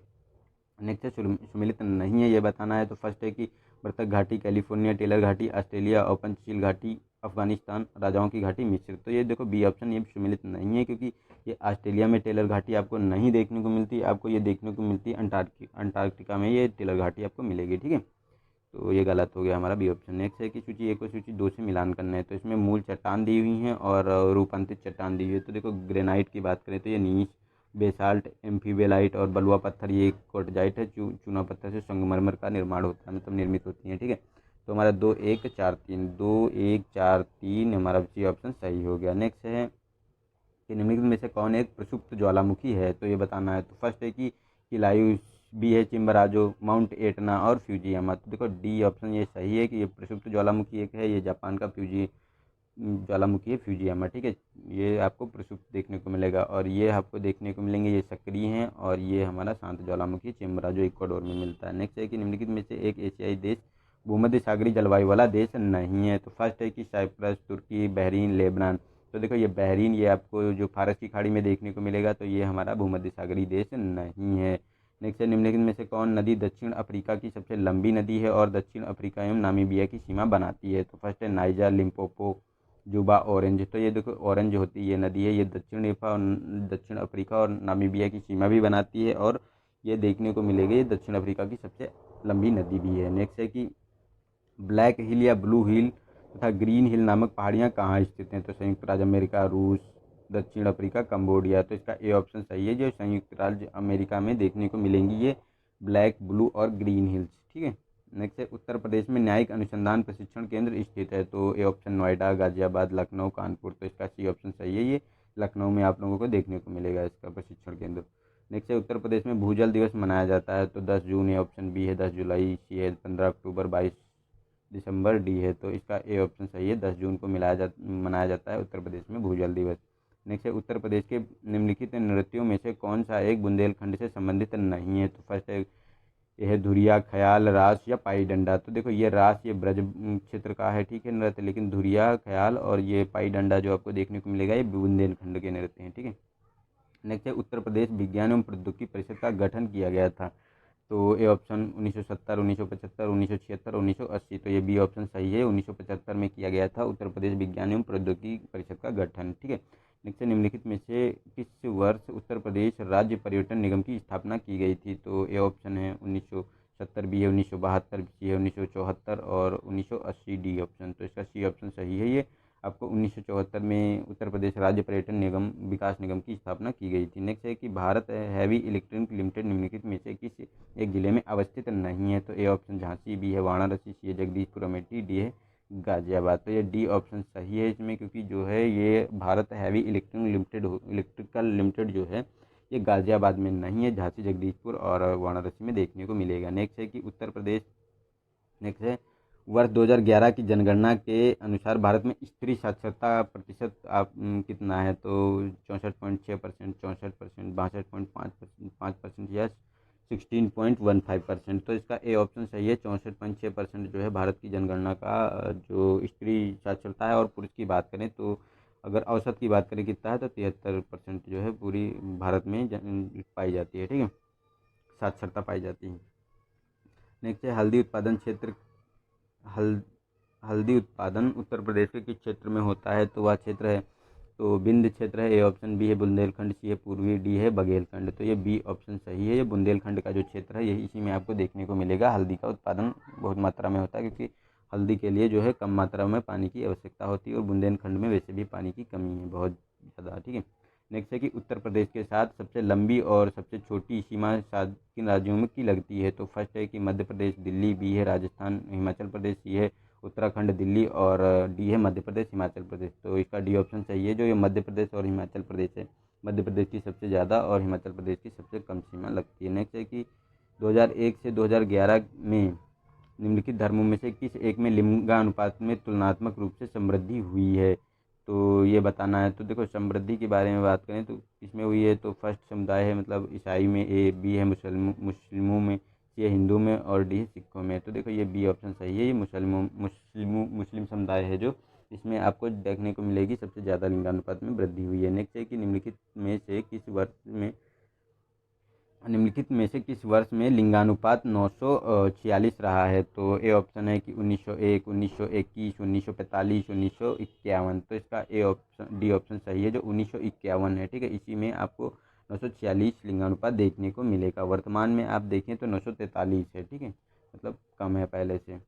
नेक्स्ट है सुमिलित नहीं है ये बताना है। तो फर्स्ट है कि बर्तक घाटी कैलिफोर्निया, टेलर घाटी ऑस्ट्रेलिया, और पंचशील घाटी अफगानिस्तान, राजाओं की घाटी मिस्र। तो ये देखो बी ऑप्शन ये सुमिलित नहीं है, क्योंकि ये ऑस्ट्रेलिया में टेलर घाटी आपको नहीं देखने को मिलती, आपको ये देखने को मिलती है अंटार्कटिका में ये टेलर घाटी आपको मिलेगी। ठीक है। तो ये गलत हो गया हमारा बी ऑप्शन। नेक्स्ट है कि सूची 1 और सूची 2 से मिलान करना है। तो इसमें मूल चट्टान दी हुई हैं और रूपांतरित चट्टान दी हुई है। तो देखो ग्रेनाइट की बात करें तो ये नीच, बेसाल्ट, एम्फीबेलाइट और बलुआ पत्थर ये क्वार्टजाइट है। चूना पत्थर से संगमरमर का निर्माण होता है, मतलब निर्मित होती है। ठीक है। तो हमारा 2 1 4 3 2 1 4 3 हमारा सी ऑप्शन सही हो गया। नेक्स्ट है कि निम्नलिखित में से कौन एक प्रसुप्त ज्वालामुखी है। तो ये बताना है। तो फर्स्ट है कि किलायू, बी है चिम्बराजो, माउंट एटना, और फ्यूजियामा। तो देखो डी ऑप्शन ये सही है कि ये प्रसुप्त ज्वालामुखी एक है, ये जापान का ज्वालामुखी है फ्यूजियामा। ठीक है। ये आपको प्रसुप्त देखने को मिलेगा, और ये आपको देखने को मिलेंगे ये सक्रिय हैं, और ये हमारा शांत ज्वालामुखी चिम्बराजो इक्वाडोर में मिलता है। नेक्स्ट है कि निम्नलिखित में से एक एशियाई देश भूमध्य सागरीय जलवायु वाला देश नहीं है। तो फर्स्ट है कि साइप्रस, तुर्की, बहरीन, लेबनान। तो देखो ये बहरीन ये आपको जो फारस की खाड़ी में देखने को मिलेगा, तो ये हमारा भूमध्य सागरीय देश नहीं है। नेक्स्ट है, निम्नलिखित में से कौन नदी दक्षिण अफ्रीका की सबसे लंबी नदी है और दक्षिण अफ्रीका एवं नामीबिया की सीमा बनाती है। तो फर्स्ट है नाइजर, लिम्पोपो, जुबा, ऑरेंज। तो ये देखो ऑरेंज होती है ये नदी है, ये दक्षिण अफ्रीका और नामीबिया की सीमा भी बनाती है, और ये देखने को मिलेगी। ये दक्षिण अफ्रीका की सबसे लंबी नदी भी है। नेक्स्ट है कि ब्लैक हिल या ब्लू हिल तथा ग्रीन हिल नामक पहाड़ियाँ कहाँ स्थित हैं? तो संयुक्त राज्य अमेरिका, रूस, दक्षिण अफ्रीका, कंबोडिया। तो इसका ए ऑप्शन सही है। जो संयुक्त राज्य अमेरिका में देखने को मिलेंगी ये ब्लैक, ब्लू और ग्रीन हिल्स। ठीक है। नेक्स्ट है उत्तर प्रदेश में न्यायिक अनुसंधान प्रशिक्षण केंद्र स्थित है? तो ए ऑप्शन नोएडा, गाजियाबाद, लखनऊ, कानपुर। तो इसका सी ऑप्शन सही है। ये लखनऊ में आप लोगों को देखने को मिलेगा इसका प्रशिक्षण केंद्र। नेक्स्ट है उत्तर प्रदेश में भूजल दिवस मनाया जाता है? तो 10 जून, ए ऑप्शन बी है 10 जुलाई, सी है 15 अक्टूबर, 22 दिसंबर, डी है। तो इसका ए ऑप्शन सही है। 10 जून को मनाया जाता है उत्तर प्रदेश में भूजल दिवस। नेक्स्ट है उत्तर प्रदेश के निम्नलिखित नृत्यों में से कौन सा एक बुंदेलखंड से संबंधित नहीं है? तो फर्स्ट है यह है धुरिया, ख्याल, रास या पाई डंडा। तो देखो ये रास ये ब्रज क्षेत्र का है, ठीक है, नृत्य, लेकिन धुरिया, ख्याल और ये पाई डंडा जो आपको देखने को मिलेगा ये बुंदेलखंड के नृत्य हैं। ठीक है। नेक्स्ट है उत्तर प्रदेश विज्ञान एवं प्रौद्योगिकी परिषद का गठन किया गया था? तो ए ऑप्शन 1970, 1975, 1976, 1980। तो ये बी ऑप्शन सही है। 1975 में किया गया था उत्तर प्रदेश विज्ञान एवं प्रौद्योगिकी परिषद का गठन। ठीक है। नेक्स्ट निम्नलिखित में से किस वर्ष उत्तर प्रदेश राज्य पर्यटन निगम की स्थापना की गई थी? तो ए ऑप्शन है 1970, बी है 1972, सी है 1974 और 1980, डी ऑप्शन। तो इसका सी ऑप्शन सही है। ये आपको 1974 में उत्तर प्रदेश राज्य पर्यटन निगम विकास निगम की स्थापना की गई थी। नेक्स्ट है कि भारत हैवी इलेक्ट्रॉनिक लिमिटेड निम्नलिखित में से किस एक जिले में अवस्थित नहीं है? तो ए ऑप्शन झांसी, बी है वाराणसी, सी है जगदीशपुर अमेठी, डी है गाजियाबाद। तो ये डी ऑप्शन सही है इसमें, क्योंकि जो है ये भारत हैवी इलेक्ट्रिकल लिमिटेड जो है ये गाजियाबाद में नहीं है, झांसी, जगदीशपुर और वाराणसी में देखने को मिलेगा। नेक्स्ट है कि उत्तर प्रदेश नेक्स्ट है वर्ष 2011 की जनगणना के अनुसार भारत में स्त्री साक्षरता प्रतिशत आप कितना है? तो 64.6%, 64%, 62.5% या 16.15%। तो इसका ए ऑप्शन सही है। 64.6% जो है भारत की जनगणना का जो स्त्री साक्षरता है। और पुरुष की बात करें तो अगर औसत की बात करें कितना है तो 73% जो है पूरी भारत में पाई जाती है। ठीक है, साक्षरता पाई जाती है। नेक्स्ट है हल्दी उत्पादन क्षेत्र हल हल्दी उत्पादन उत्तर प्रदेश के किस क्षेत्र में होता है? तो वह क्षेत्र है तो विंध्य क्षेत्र है। ए ऑप्शन बी है बुंदेलखंड, सी है पूर्वी, डी है बघेलखंड। तो ये बी ऑप्शन सही है। ये बुंदेलखंड का जो क्षेत्र है यही इसी में आपको देखने को मिलेगा। हल्दी का उत्पादन बहुत मात्रा में होता है, क्योंकि हल्दी के लिए जो है कम मात्रा में पानी की आवश्यकता होती है और बुंदेलखंड में वैसे भी पानी की कमी है बहुत ज़्यादा। ठीक है। नेक्स्ट है कि उत्तर प्रदेश के साथ सबसे लंबी और सबसे छोटी सीमा किन राज्यों में की लगती है? तो फर्स्ट है कि मध्य प्रदेश, दिल्ली, बी है राजस्थान, हिमाचल प्रदेश, सी है उत्तराखंड, दिल्ली और डी है मध्य प्रदेश, हिमाचल प्रदेश। तो इसका डी ऑप्शन सही है। जो ये मध्य प्रदेश और हिमाचल प्रदेश है, मध्य प्रदेश की सबसे ज़्यादा और हिमाचल प्रदेश की सबसे कम सीमा लगती है। नेक्स्ट है कि 2001 से 2011 में निम्नलिखित धर्मों में से किस एक में लिंगानुपात में तुलनात्मक रूप से समृद्धि हुई है? तो ये बताना है। तो देखो समृद्धि के बारे में बात करें तो किसमें हुई है? तो फर्स्ट समुदाय है मतलब ईसाई में, ए, बी है मुस्लिमों में, सी है हिंदू में और डी है सिखों में। तो देखो ये बी ऑप्शन सही है। ये मुस्लिम समुदाय है जो इसमें आपको देखने को मिलेगी सबसे ज़्यादा लिंगानुपात में वृद्धि हुई है। नेक्स्ट है कि निम्नलिखित में से किस वर्ष में लिंगानुपात 946 रहा है? तो ए ऑप्शन है कि 1901, 1921, 1945, 1951। तो इसका डी ऑप्शन सही है। जो 1951 है, ठीक है, इसी में आपको 946 लिंगानुपात देखने को मिलेगा। वर्तमान में आप देखें तो 943 है। ठीक है, मतलब कम है पहले से।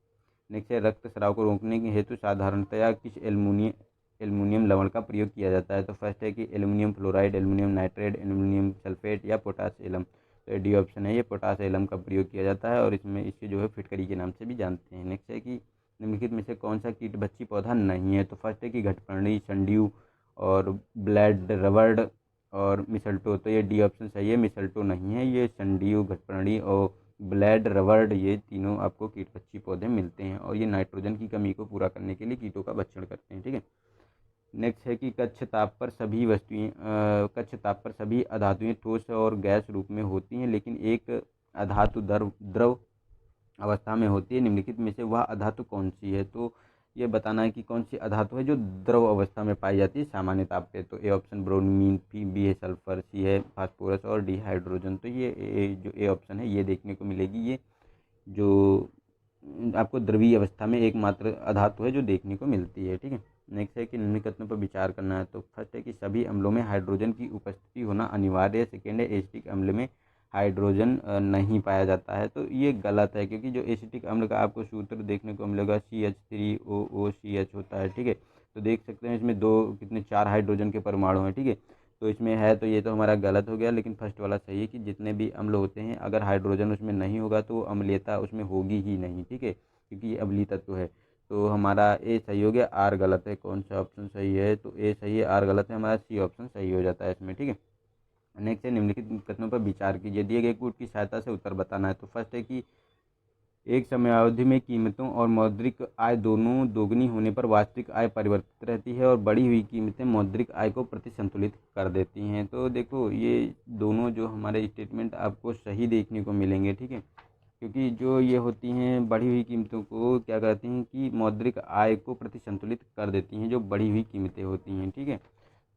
नेक्स्ट है रक्तस्राव को रोकने के हेतु साधारणतया किस एल्युमिनियम लवण का प्रयोग किया जाता है? तो फर्स्ट है कि aluminium fluoride, aluminium nitrate, aluminium sulphate या पोटाश एलम। तो डी ऑप्शन है। ये पोटाश एलम का प्रयोग किया जाता है और इसमें इसे जो है फिटकरी के नाम से भी जानते हैं। नेक्स्ट है कि निम्नलिखित में से कौन सा कीटभक्षी पौधा नहीं है? तो फर्स्ट है कि घटपर्णी, संड्यू और ब्लैड रबर्ड और मिसल्टो। तो ये डी ऑप्शन सही है। मिसल्टो नहीं है, ये संड्यू, घटपर्णी और ब्लैड रबर्ड ये तीनों आपको कीटभक्षी पौधे मिलते हैं और ये नाइट्रोजन की कमी को पूरा करने के लिए कीटों का भक्षण करते हैं। ठीक है। नेक्स्ट है कि कच्छ ताप पर सभी अधातुएं ठोस और गैस रूप में होती हैं, लेकिन एक अधातु द्रव अवस्था में होती है। निम्नलिखित में से वह अधातु कौन सी है? तो ये बताना है कि कौन सी अधातु है जो द्रव अवस्था में पाई जाती है सामान्य ताप पे। तो ए ऑप्शन ब्रोमीन, बी है सल्फर, सी है फास्फोरस और डी हाइड्रोजन। तो ये जो ए ऑप्शन है ये देखने को मिलेगी। ये जो आपको द्रवीय अवस्था में एकमात्र अधातु है जो देखने को मिलती है। ठीक है। नेक्स्ट है कि निम्नलिखित पर विचार करना है। तो फर्स्ट है कि सभी अम्लों में हाइड्रोजन की उपस्थिति होना अनिवार्य है। सेकेंड है एसिटिक अम्ल में हाइड्रोजन नहीं पाया जाता है। तो ये गलत है, क्योंकि जो एसिटिक अम्ल का आपको सूत्र देखने को मिलेगा CH3OOCH होता है, ठीक है। तो देख सकते हैं इसमें कितने 4 हाइड्रोजन के परमाणु हैं, ठीक है। तो इसमें है, तो ये तो हमारा गलत हो गया, लेकिन फर्स्ट वाला सही है कि जितने भी अम्ल होते हैं अगर हाइड्रोजन उसमें नहीं होगा तो अम्लीयता उसमें होगी ही नहीं, ठीक है, क्योंकि ये अम्लीय तत्व है। तो हमारा ए सही हो गया, आर गलत है। कौन सा ऑप्शन सही है? तो ए सही है, आर गलत है, हमारा सी ऑप्शन सही हो जाता है इसमें, ठीक है। नेक्स्ट है, निम्नलिखित कथनों पर विचार कीजिए। दिए गए कूट की सहायता से उत्तर बताना है। तो फर्स्ट है कि एक समयावधि में कीमतों और मौद्रिक आय दोनों दोगुनी होने पर वास्तविक आय परिवर्तित रहती है और बढ़ी हुई कीमतें मौद्रिक आय को प्रतिसंतुलित कर देती हैं। तो देखो ये दोनों जो हमारे स्टेटमेंट आपको सही देखने को मिलेंगे, ठीक है, क्योंकि जो ये होती हैं बढ़ी हुई कीमतों को क्या कहते हैं कि मौद्रिक आय को प्रतिसंतुलित कर देती हैं, जो बढ़ी हुई कीमतें होती हैं, ठीक है।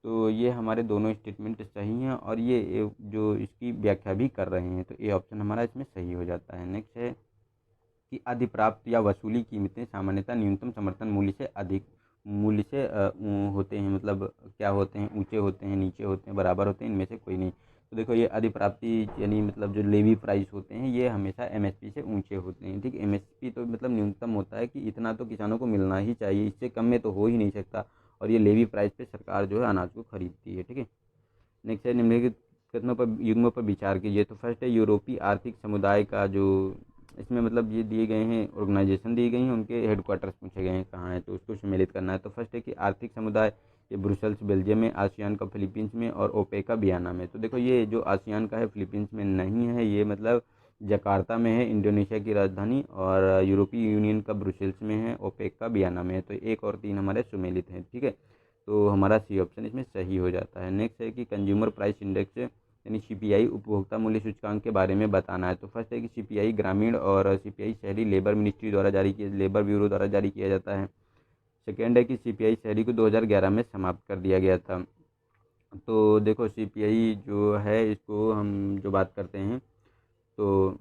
तो ये हमारे दोनों स्टेटमेंट सही हैं और ये जो इसकी व्याख्या भी कर रहे हैं। तो ये ऑप्शन हमारा इसमें सही हो जाता है। नेक्स्ट है कि अधिप्राप्त या वसूली कीमतें सामान्यतः न्यूनतम समर्थन मूल्य से अधिक मूल्य से होते हैं। मतलब क्या होते हैं? ऊंचे होते हैं, नीचे होते हैं, बराबर होते हैं, इनमें से कोई नहीं। तो देखो ये अधिप्राप्ति यानी मतलब जो लेवी प्राइस होते हैं ये हमेशा एमएसपी से ऊंचे होते हैं, ठीक है। एमएसपी तो मतलब न्यूनतम होता है कि इतना तो किसानों को मिलना ही चाहिए, इससे कम में तो हो ही नहीं सकता, और ये लेवी प्राइस पे सरकार जो है अनाज को खरीदती है, ठीक है। नेक्स्ट है, निम्नलिखित कथनों पर युग्मों पर विचार कीजिए। तो फर्स्ट है यूरोपीय आर्थिक समुदाय का जो इसमें मतलब ये दिए गए हैं, ऑर्गेनाइजेशन दी गई हैं, उनके हेडक्वार्टर्स पूछे गए हैं कहाँ है, तो उसको सम्मिलित करना है। तो फर्स्ट है कि आर्थिक समुदाय ये ब्रुसेल्स बेल्जियम में, आसियान का फिलीपींस में और ओपेक का वियना में। तो देखो ये जो आसियान का है फिलीपींस में नहीं है, ये मतलब जकार्ता में है, इंडोनेशिया की राजधानी, और यूरोपीय यूनियन का ब्रुसेल्स में है, ओपेक का वियना में है। तो 1 और 3 हमारे सम्मिलित हैं, ठीक है। तो हमारा सी ऑप्शन इसमें सही हो जाता है। नेक्स्ट है कि कंज्यूमर प्राइस इंडेक्स यानी सीपीआई उपभोक्ता मूल्य सूचकांक के बारे में बताना है। तो फर्स्ट है कि सीपीआई ग्रामीण और सीपीआई शहरी लेबर मिनिस्ट्री द्वारा लेबर ब्यूरो द्वारा जारी किया जाता है। सेकेंड है कि सीपीआई शहरी को 2011 में समाप्त कर दिया गया था। तो देखो सीपीआई जो है इसको हम जो बात करते हैं तो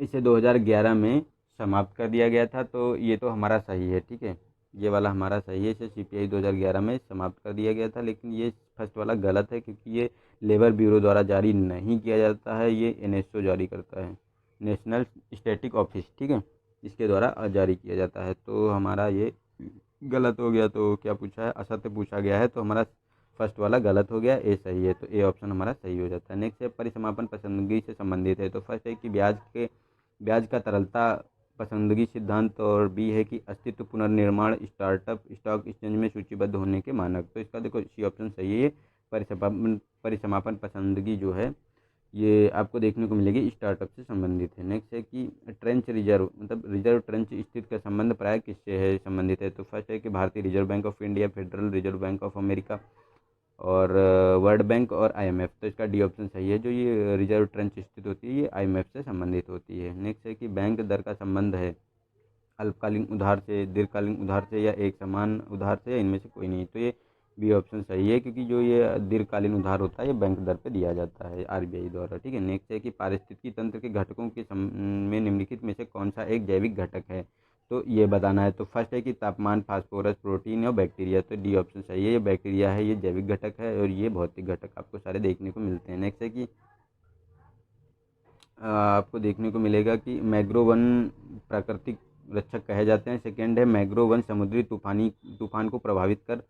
इसे 2011 में समाप्त कर दिया गया था। तो ये तो हमारा सही है, ठीक है, ये वाला हमारा सही है, इसे सीपीआई 2011 में समाप्त कर दिया गया था। लेकिन ये फर्स्ट वाला गलत है, क्योंकि ये लेबर ब्यूरो द्वारा जारी नहीं किया जाता है, ये एनएसओ जारी करता है, नेशनल स्टैटिक ऑफिस, ठीक है, इसके द्वारा जारी किया जाता है। तो हमारा ये गलत हो गया। तो क्या पूछा है? असत्य पूछा गया है, तो हमारा फर्स्ट वाला गलत हो गया, ए सही है, तो ए ऑप्शन हमारा सही हो जाता है। नेक्स्ट है परिसमापन पसंदगी से संबंधित है। तो फर्स्ट है कि ब्याज का तरलता पसंदगी सिद्धांत, और बी है कि अस्तित्व पुनर्निर्माण स्टार्टअप स्टॉक एक्सचेंज में सूचीबद्ध होने के मानक। तो इसका देखो सी ऑप्शन सही है। परिसमापन पसंदगी जो है ये आपको देखने को मिलेगी स्टार्टअप से संबंधित है। नेक्स्ट है कि ट्रेंच रिजर्व मतलब रिजर्व ट्रेंच स्थिति का संबंध प्राय किससे है संबंधित है। तो फर्स्ट है कि भारतीय reserve bank of India, federal reserve bank of America और वर्ल्ड बैंक और आईएमएफ। तो इसका डी ऑप्शन सही है। जो ये रिजर्व ट्रेंच स्थिति होती है ये आईएमएफ से संबंधित होती है। नेक्स्ट है कि बैंक दर का संबंध है अल्पकालीन उधार से, दीर्घकालीन उधार से, या एक समान उधार से, या इनमें से कोई नहीं। तो ये बी ऑप्शन सही है, क्योंकि जो ये दीर्घकालीन उधार होता है ये बैंक दर पे दिया जाता है आरबीआई द्वारा, ठीक है। नेक्स्ट है कि पारिस्थितिकी तंत्र के घटकों के में निम्नलिखित में से कौन सा एक जैविक घटक है, तो ये बताना है। तो फर्स्ट है कि तापमान, फास्फोरस, प्रोटीन और बैक्टीरिया। तो डी ऑप्शन सही है, ये बैक्टीरिया है, ये जैविक घटक है, और ये भौतिक घटक आपको सारे देखने को मिलते हैं। नेक्स्ट है कि आपको देखने को मिलेगा कि मैग्रो वन प्राकृतिक रक्षक कहे जाते हैं। सेकेंड है मैग्रो वन समुद्री तूफान को प्रभावित कर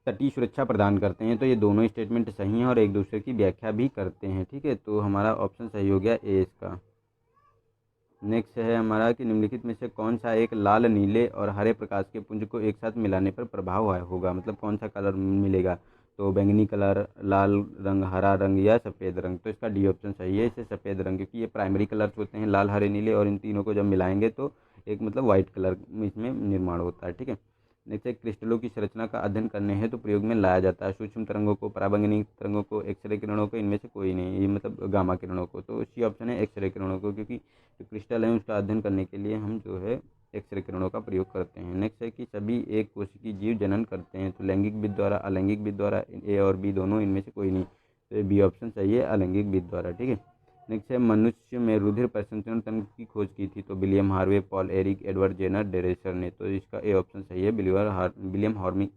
तटीय सुरक्षा प्रदान करते हैं। तो ये दोनों स्टेटमेंट सही हैं और एक दूसरे की व्याख्या भी करते हैं, ठीक है। तो हमारा ऑप्शन सही हो गया ए इसका। नेक्स्ट है हमारा कि निम्नलिखित में से कौन सा एक लाल, नीले और हरे प्रकाश के पुंज को एक साथ मिलाने पर प्रभाव होगा, मतलब कौन सा कलर मिलेगा। तो बैंगनी कलर, लाल रंग, हरा रंग या सफ़ेद रंग। तो इसका डी ऑप्शन सही है, इसे सफ़ेद रंग, क्योंकि ये प्राइमरी कलर्स होते हैं लाल, हरे, नीले, और इन तीनों को जब मिलाएंगे तो एक मतलब वाइट कलर इसमें निर्माण होता है, ठीक है। नेक्स्ट है क्रिस्टलों की संरचना का अध्ययन करने हेतु प्रयोग में लाया जाता है सूक्ष्म तरंगों को, पराबैंगनी तरंगों को, एक्सरे किरणों को, इनमें से कोई नहीं, ये मतलब गामा किरणों को। तो इसी ऑप्शन है एक्सरे किरणों को, क्योंकि जो क्रिस्टल है उसका अध्ययन करने के लिए हम जो है एक्सरे किरणों का प्रयोग करते हैं। नेक्स्ट है कि सभी एक कोशिकीय जीव जनन करते हैं। तो लैंगिक विधि द्वारा, अलैंगिक विधि द्वारा, ए और बी दोनों, इनमें से कोई नहीं। तो ये बी ऑप्शन सही है, अलैंगिक विधि द्वारा, ठीक है। नेक्स्ट है मनुष्य में रुधिर परिसंचरण तंत्र की खोज की थी। तो William Harvey, Paul Eric, Edward Jenner, डेरेसर ने। तो इसका ए ऑप्शन सही है, विलियम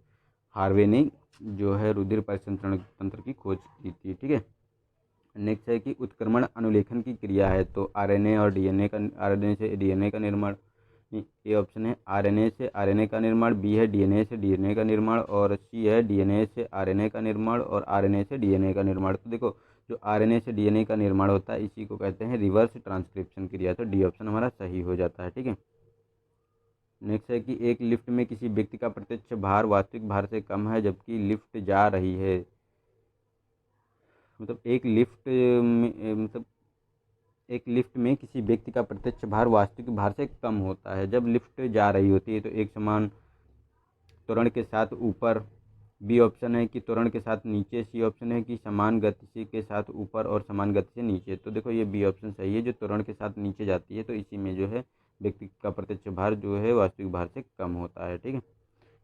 हार्वे ने जो है रुधिर परिसंचरण तंत्र की खोज की थी, ठीक है। नेक्स्ट है कि उत्क्रमण अनुलेखन की क्रिया है, तो आरएनए और डीएनए का, आरएनए से डीएनए का निर्माण, ये ऑप्शन है आरएनए से आरएनए का निर्माण, बी है डीएनए से डीएनए का निर्माण, और सी है डीएनए से आरएनए का निर्माण और आरएनए से डीएनए का निर्माण। तो देखो जो आरएनए से डीएनए का निर्माण होता है इसी को कहते हैं रिवर्स ट्रांसक्रिप्शन क्रिया, तो डी ऑप्शन हमारा सही हो जाता है। ठीक है। नेक्स्ट है कि एक लिफ्ट में किसी व्यक्ति का प्रत्यक्ष भार वास्तविक भार से कम है जबकि लिफ्ट जा रही है। मतलब एक लिफ्ट में किसी व्यक्ति का प्रत्यक्ष भार वास्तविक भार से कम होता है जब लिफ्ट जा रही होती है, तो एक समान त्वरण के साथ ऊपर, बी ऑप्शन है कि त्वरण के साथ नीचे, सी ऑप्शन है कि समान गति से के साथ ऊपर और समान गति से नीचे। तो देखो ये बी ऑप्शन सही है, जो त्वरण के साथ नीचे जाती है तो इसी में जो है व्यक्ति का प्रत्यक्ष भार जो है वास्तविक भार से कम होता है। ठीक है।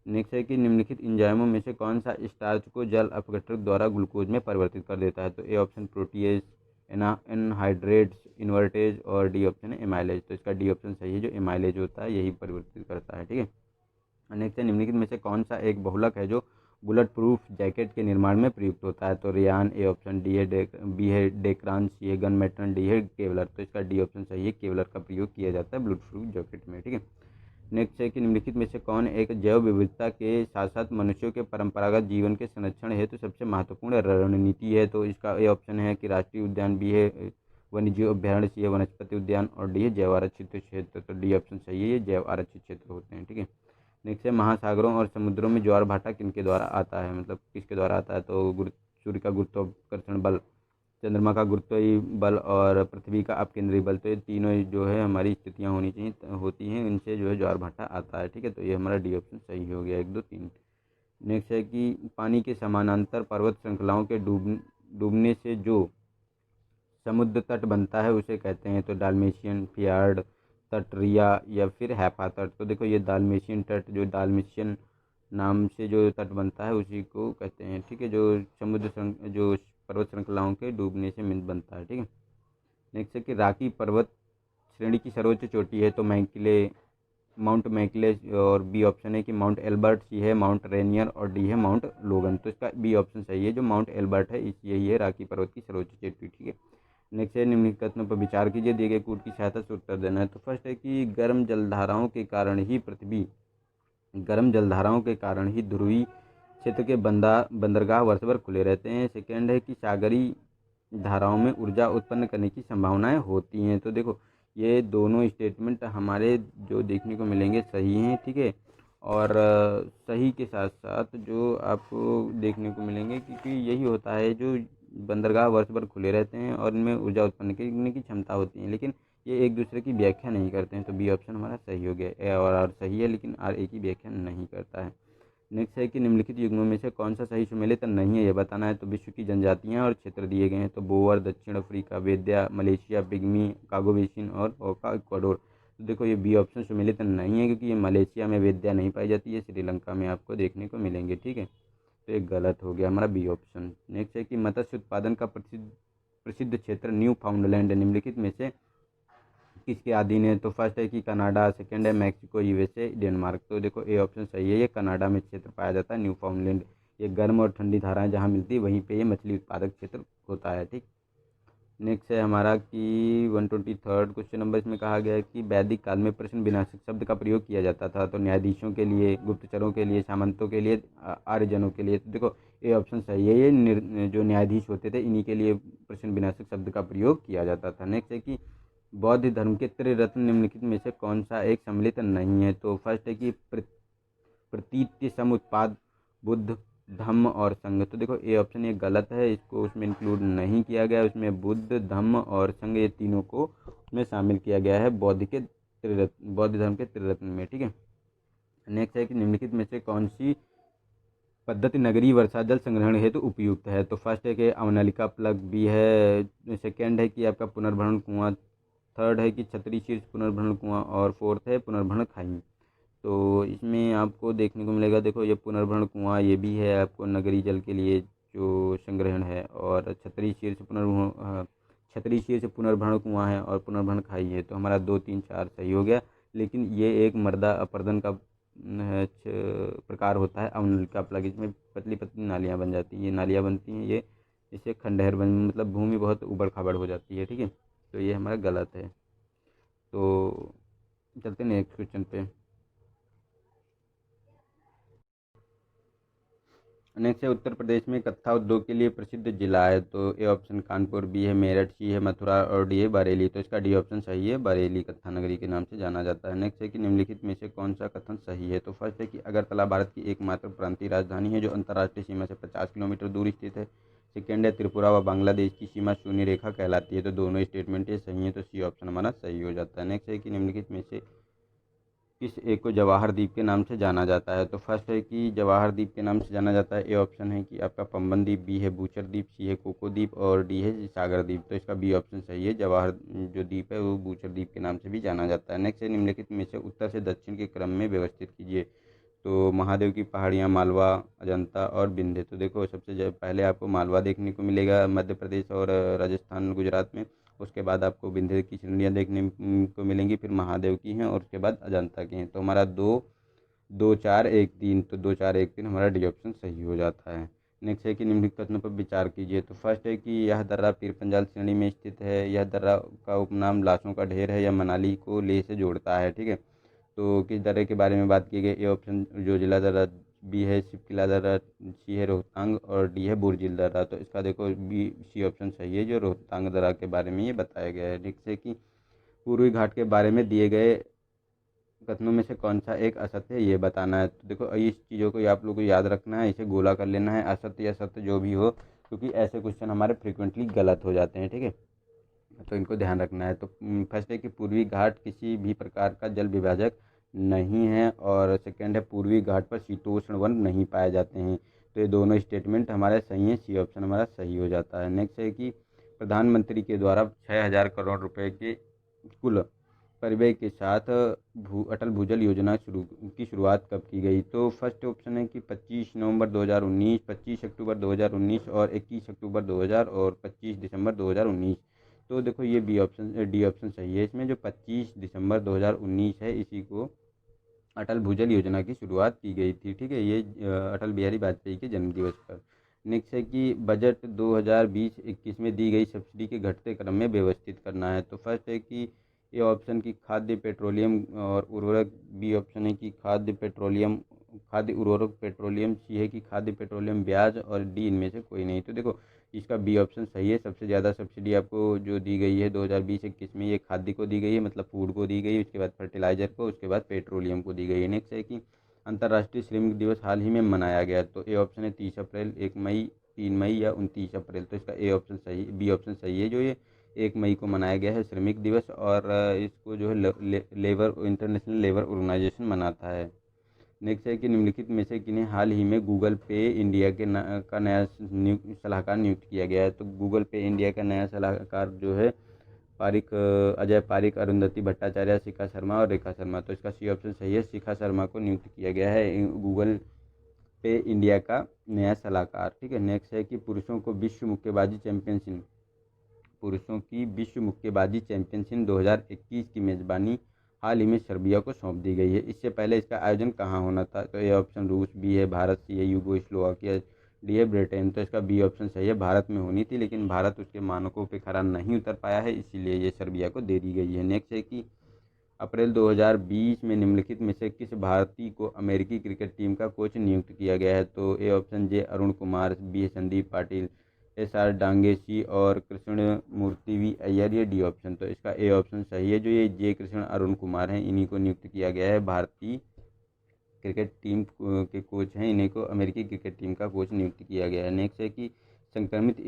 नेक्स्ट है कि निम्नलिखित एंजाइमों में से कौन सा स्टार्च को जल अपघटक द्वारा ग्लूकोज में परिवर्तित कर देता है, तो ए ऑप्शन प्रोटीएज, एनहाइड्रेट्स, इन्वर्टेज, और डी ऑप्शन है एमाइलेज। तो इसका डी ऑप्शन सही है, जो एमाइलेज होता है यही परिवर्तित करता है। ठीक है। नेक्स्ट है निम्नलिखित में से कौन सा एक बहुलक है जो बुलेट प्रूफ जैकेट के निर्माण में प्रयुक्त होता है, तो रेयान, ए ऑप्शन, डी है बी है डेक्रान, सी है गन मैटन, डी है केवलर। तो इसका डी ऑप्शन सही है, केवलर का प्रयोग किया जाता है बुलेट प्रूफ जैकेट में। ठीक है। नेक्स्ट है कि निम्नलिखित में से कौन एक जैव विविधता के साथ साथ मनुष्यों के परंपरागत जीवन के संरक्षण हेतु सबसे महत्वपूर्ण रणनीति है, तो इसका ए ऑप्शन है कि राष्ट्रीय उद्यान, बी है वन्यजीव अभ्यारण्य, सी है वनस्पति उद्यान, और डी है जैव आरक्षित क्षेत्र। तो डी ऑप्शन सही है, ये जैव आरक्षित क्षेत्र होते हैं। ठीक है। नेक्स्ट है महासागरों और समुद्रों में ज्वार भाटा किनके द्वारा आता है, मतलब किसके द्वारा आता है, तो सूर्य का गुरुत्वाकर्षण बल, चंद्रमा का गुरुत्वीय बल और पृथ्वी का अपकेंद्रीय बल, तो ये तीनों जो है हमारी स्थितियाँ होती हैं, इनसे जो है ज्वार भाटा आता है। ठीक है। तो ये हमारा डी ऑप्शन सही हो गया, 1 2 3। नेक्स्ट है कि पानी के समानांतर पर्वत श्रृंखलाओं के डूबने से जो समुद्र तट बनता है उसे कहते हैं, तो डालमेशियन, फियार्ड तट, रिया, या फिर हैपा तट। तो देखो ये डालमेशियन तट, जो डालमेशियन नाम से जो तट बनता है उसी को कहते हैं। ठीक है। जो जो पर्वत श्रृंखलाओं के डूबने से बनता है। ठीक है। नेक्स्ट है कि राकी पर्वत श्रेणी की सर्वोच्च चोटी है, तो माउंट मैकले, और बी ऑप्शन है कि माउंट एल्बर्ट, सी है माउंट रेनियर, और डी है माउंट लोगन। तो इसका बी ऑप्शन सही है, जो माउंट एल्बर्ट है यही है राकी पर्वत की सर्वोच्च चोटी। ठीक है। नेक्स्ट है निम्नलिखित कथनों पर विचार कीजिए, दिए गए कूट की सहायता से उत्तर देना है। तो फर्स्ट है कि गर्म जलधाराओं के कारण ही ध्रुवीय क्षेत्र के बंदरगाह वर्ष भर खुले रहते हैं। सेकेंड है कि सागरी धाराओं में ऊर्जा उत्पन्न करने की संभावनाएं होती हैं। तो देखो ये दोनों स्टेटमेंट हमारे जो देखने को मिलेंगे सही हैं। ठीक है। और सही के साथ साथ जो आपको देखने को मिलेंगे, क्योंकि यही होता है जो बंदरगाह वर्ष भर खुले रहते हैं और इनमें ऊर्जा उत्पन्न करने की क्षमता होती है, लेकिन ये एक दूसरे की व्याख्या नहीं करते हैं। तो बी ऑप्शन हमारा सही हो गया। ए और आर सही है, लेकिन आर ए की व्याख्या नहीं करता है। नेक्स्ट है कि निम्नलिखित युग्मों में से कौन सा सही सुमेलित नहीं है, यह बताना है। तो विश्व की जनजातियाँ और क्षेत्र दिए गए हैं, तो बोअर, दक्षिण Africa, वेद्या, Malaysia, pygmy, Kago basin और ओका इक्वाडोर। तो देखो ये बी ऑप्शन सुमेलित नहीं है, क्योंकि ये मलेशिया में वेद्या नहीं पाई जाती है, श्रीलंका में आपको देखने को मिलेंगे। ठीक है। तो एक गलत हो गया हमारा बी ऑप्शन। नेक्स्ट है कि मत्स्य उत्पादन का प्रसिद्ध क्षेत्र न्यू फाउंडलैंड है, निम्नलिखित में से किसके अधीन है। तो फर्स्ट है कि कनाडा, सेकंड है मैक्सिको, यूएसए, डेनमार्क। तो देखो ए ऑप्शन सही है, ये कनाडा में क्षेत्र पाया जाता है न्यू फाउंडलैंड। ये गर्म और ठंडी धाराएं जहाँ मिलती है वहीं पे ये मछली उत्पादक क्षेत्र होता है। ठीक। नेक्स्ट है हमारा कि 123 क्वेश्चन नंबर, इसमें कहा गया है कि वैदिक काल में प्रश्न विनाशक शब्द का प्रयोग किया जाता था, तो न्यायाधीशों के लिए, गुप्तचरों के लिए, सामंतों के लिए, आर्यजनों के लिए। तो देखो ये ऑप्शन सही है, ये जो न्यायाधीश होते थे इन्हीं के लिए प्रश्न विनाशक शब्द का प्रयोग किया जाता था। नेक्स्ट है कि बौद्ध धर्म के त्रिरत्न निम्नलिखित में से कौन सा एक सम्मिलित नहीं है। तो फर्स्ट है कि प्रतीत्य समुत्पाद, बुद्ध, धम्म और संघ। तो देखो ए ऑप्शन ये गलत है, इसको उसमें इंक्लूड नहीं किया गया। उसमें बुद्ध, धम्म और संघ ये तीनों को उसमें शामिल किया गया है बौद्ध धर्म के त्रिरत्न में। ठीक है। नेक्स्ट है कि निम्नलिखित में से कौन सी पद्धति नगरीय वर्षा जल संग्रहण हेतु उपयुक्त है। तो फर्स्ट है कि अवनलिका प्लग, बी है, सेकेंड है कि आपका पुनर्भरण कुआं, थर्ड है कि छतरी शीर्ष पुनर्भरण कुआं, और फोर्थ है पुनर्भरण खाई। तो इसमें आपको देखने को मिलेगा, देखो ये पुनर्भरण कुआं ये भी है आपको नगरीय जल के लिए जो संग्रहण है, और छतरी शीर्ष पुनर्भरण कुआं है, और पुनर्भरण खाई है। तो हमारा 2 3 4 सही हो गया, लेकिन ये एक मर्दा अपर्दन का प्रकार होता है अवनलिका प्लग। इसमें पतली पतली नालियाँ बन जाती हैं, ये नालियाँ बनती हैं, ये इससे खंडहर बन मतलब भूमि बहुत ऊबड़ खाबड़ हो जाती है, ठीक है। तो ये हमारा गलत है। तो चलते हैं नेक्स्ट क्वेश्चन पे। नेक्स्ट है, उत्तर प्रदेश में कत्था उद्योग के लिए प्रसिद्ध जिला है। तो ए ऑप्शन कानपुर, बी है मेरठ, सी है मथुरा और डी है बरेली। तो इसका डी ऑप्शन सही है, बरेली कत्था नगरी के नाम से जाना जाता है। नेक्स्ट है कि निम्नलिखित में से कौन सा कथन सही है। तो फर्स्ट है कि अगरतला भारत की एकमात्र प्रांतीय राजधानी है जो अंतर्राष्ट्रीय सीमा से 50 किलोमीटर दूर स्थित है। सेकेंड है, त्रिपुरा व बांग्लादेश की सीमा शून्य रेखा कहलाती है। तो दोनों स्टेटमेंट ये सही है, तो सी ऑप्शन हमारा सही हो जाता है। नेक्स्ट है कि निम्नलिखित में से किस एक को जवाहर द्वीप के नाम से जाना जाता है। तो फर्स्ट है कि जवाहर द्वीप के नाम से जाना जाता है। ए ऑप्शन है कि आपका पंबन द्वीप, बी है बूचर द्वीप, सी है कोको द्वीप और डी है सागर द्वीप। तो इसका बी ऑप्शन सही है, जवाहर जो द्वीप है वो बूचर द्वीप के नाम से भी जाना जाता है। नेक्स्ट है, निम्नलिखित में से उत्तर से दक्षिण के क्रम में व्यवस्थित कीजिए। तो महादेव की पहाड़ियाँ, मालवा, अजंता और विंध्य। तो देखो सबसे पहले आपको मालवा देखने को मिलेगा मध्य प्रदेश और राजस्थान गुजरात में। उसके बाद आपको विंध्य की श्रेणियाँ देखने को मिलेंगी, फिर महादेव की हैं और उसके बाद अजंता की हैं। तो हमारा 2 2 4 1 3, तो 2 4 1 3 हमारा डी ऑप्शन सही हो जाता है। नेक्स्ट है कि निम्नलिखित कथनों पर विचार कीजिए। तो फर्स्ट है कि यह दर्रा पीर पंजाल श्रेणी में स्थित है। यह दर्रा का उपनाम लाशों का ढेर है। यह मनाली को लेह से जोड़ता है, ठीक है। तो किस दर्रे के बारे में बात की गई। ए ऑप्शन जोजिला दर्रा, बी है शिवकिला दर्रा, सी है रोहतांग और डी है बुरजिल दर्रा। तो इसका देखो बी सी ऑप्शन सही है, जो रोहतांग दर्रा के बारे में ये बताया गया है। नेक्स्ट है कि पूर्वी घाट के बारे में दिए गए कथनों में से कौन सा एक असत्य है, ये बताना है। तो देखो इस चीज़ों को आप लोग को याद रखना है, इसे गोला कर लेना है, असत्य या सत्य जो भी हो, क्योंकि ऐसे क्वेश्चन हमारे फ्रिक्वेंटली गलत हो जाते हैं, ठीक है। तो इनको ध्यान रखना है। तो फर्स्ट है कि पूर्वी घाट किसी भी प्रकार का जल विभाजक नहीं है, और सेकंड है पूर्वी घाट पर शीतोष्ण वन नहीं पाए जाते हैं। तो ये दोनों स्टेटमेंट हमारे सही हैं, सी ऑप्शन हमारा सही हो जाता है। नेक्स्ट है कि प्रधानमंत्री के द्वारा 6,000 करोड़ रुपए के कुल परिव्यय के साथ अटल भूजल योजना की शुरुआत कब की गई। तो फर्स्ट ऑप्शन है कि 25 नवंबर 2019, 25 अक्टूबर 2019 और 21 अक्टूबर 2000 और 25 दिसंबर 2019। तो देखो ये बी ऑप्शन डी ऑप्शन सही है। इसमें जो 25 दिसंबर 2019 है, इसी को अटल भूजल योजना की शुरुआत की गई थी, ठीक है। ये अटल बिहारी वाजपेयी के जन्मदिवस पर। नेक्स्ट है कि बजट 2020-21 में दी गई सब्सिडी के घटते क्रम में व्यवस्थित करना है। तो फर्स्ट है कि ए ऑप्शन की खाद्य पेट्रोलियम और उर्वरक, बी ऑप्शन है कि खाद्य उर्वरक पेट्रोलियम, सी है कि खाद्य पेट्रोलियम ब्याज और डी इनमें से कोई नहीं। तो देखो इसका बी ऑप्शन सही है। सबसे ज़्यादा सब्सिडी आपको जो दी गई है 2020-21 में, ये खाद्य को दी गई है, मतलब फूड को दी गई है, उसके बाद फर्टिलाइजर को, उसके बाद पेट्रोलियम को दी गई है। नेक्स्ट है कि अंतर्राष्ट्रीय श्रमिक दिवस हाल ही में मनाया गया। तो ए ऑप्शन है 30 अप्रैल, 1 मई, 3 मई या 29 अप्रैल। तो इसका ए ऑप्शन सही, बी ऑप्शन सही है, जो ये 1 मई को मनाया गया है श्रमिक दिवस, और इसको जो है लेबर इंटरनेशनल लेबर ऑर्गेनाइजेशन मनाता है। नेक्स्ट है कि निम्नलिखित में से किन्हें हाल ही में गूगल पे इंडिया का नया सलाहकार नियुक्त किया गया है। तो गूगल पे इंडिया का नया सलाहकार जो है अजय पारिक, अरुंधति भट्टाचार्य, शिखा शर्मा और रेखा शर्मा। तो इसका सी ऑप्शन सही है, शिखा शर्मा को नियुक्त किया गया है गूगल पे इंडिया का नया सलाहकार, ठीक है। नेक्स्ट है कि पुरुषों की विश्व मुक्केबाजी चैंपियनशिप 2021 की मेजबानी हाल ही में सर्बिया को सौंप दी गई है। इससे पहले इसका आयोजन कहाँ होना था। तो ए ऑप्शन रूस, बी है भारत, सी है यूगोस्लोवाकिया, डी है ब्रिटेन। तो इसका बी ऑप्शन सही है, भारत में होनी थी, लेकिन भारत उसके मानकों पर खरा नहीं उतर पाया है, इसीलिए ये सर्बिया को दे दी गई है। नेक्स्ट है कि अप्रैल 2020 में निम्नलिखित में से किस भारतीय को अमेरिकी क्रिकेट टीम का कोच नियुक्त किया गया है। तो A option J Arun Kumar, B है Sandeep Patil, S R Dange, C और कृष्ण मूर्ति वी अय्यर, ये डी ऑप्शन। तो इसका ए ऑप्शन सही है, जो ये जे कृष्ण अरुण कुमार हैं, इन्हीं को नियुक्त किया गया है भारतीय क्रिकेट टीम के कोच हैं, इन्हीं को अमेरिकी क्रिकेट टीम का कोच नियुक्त किया गया है। नेक्स्ट है कि संक्रमित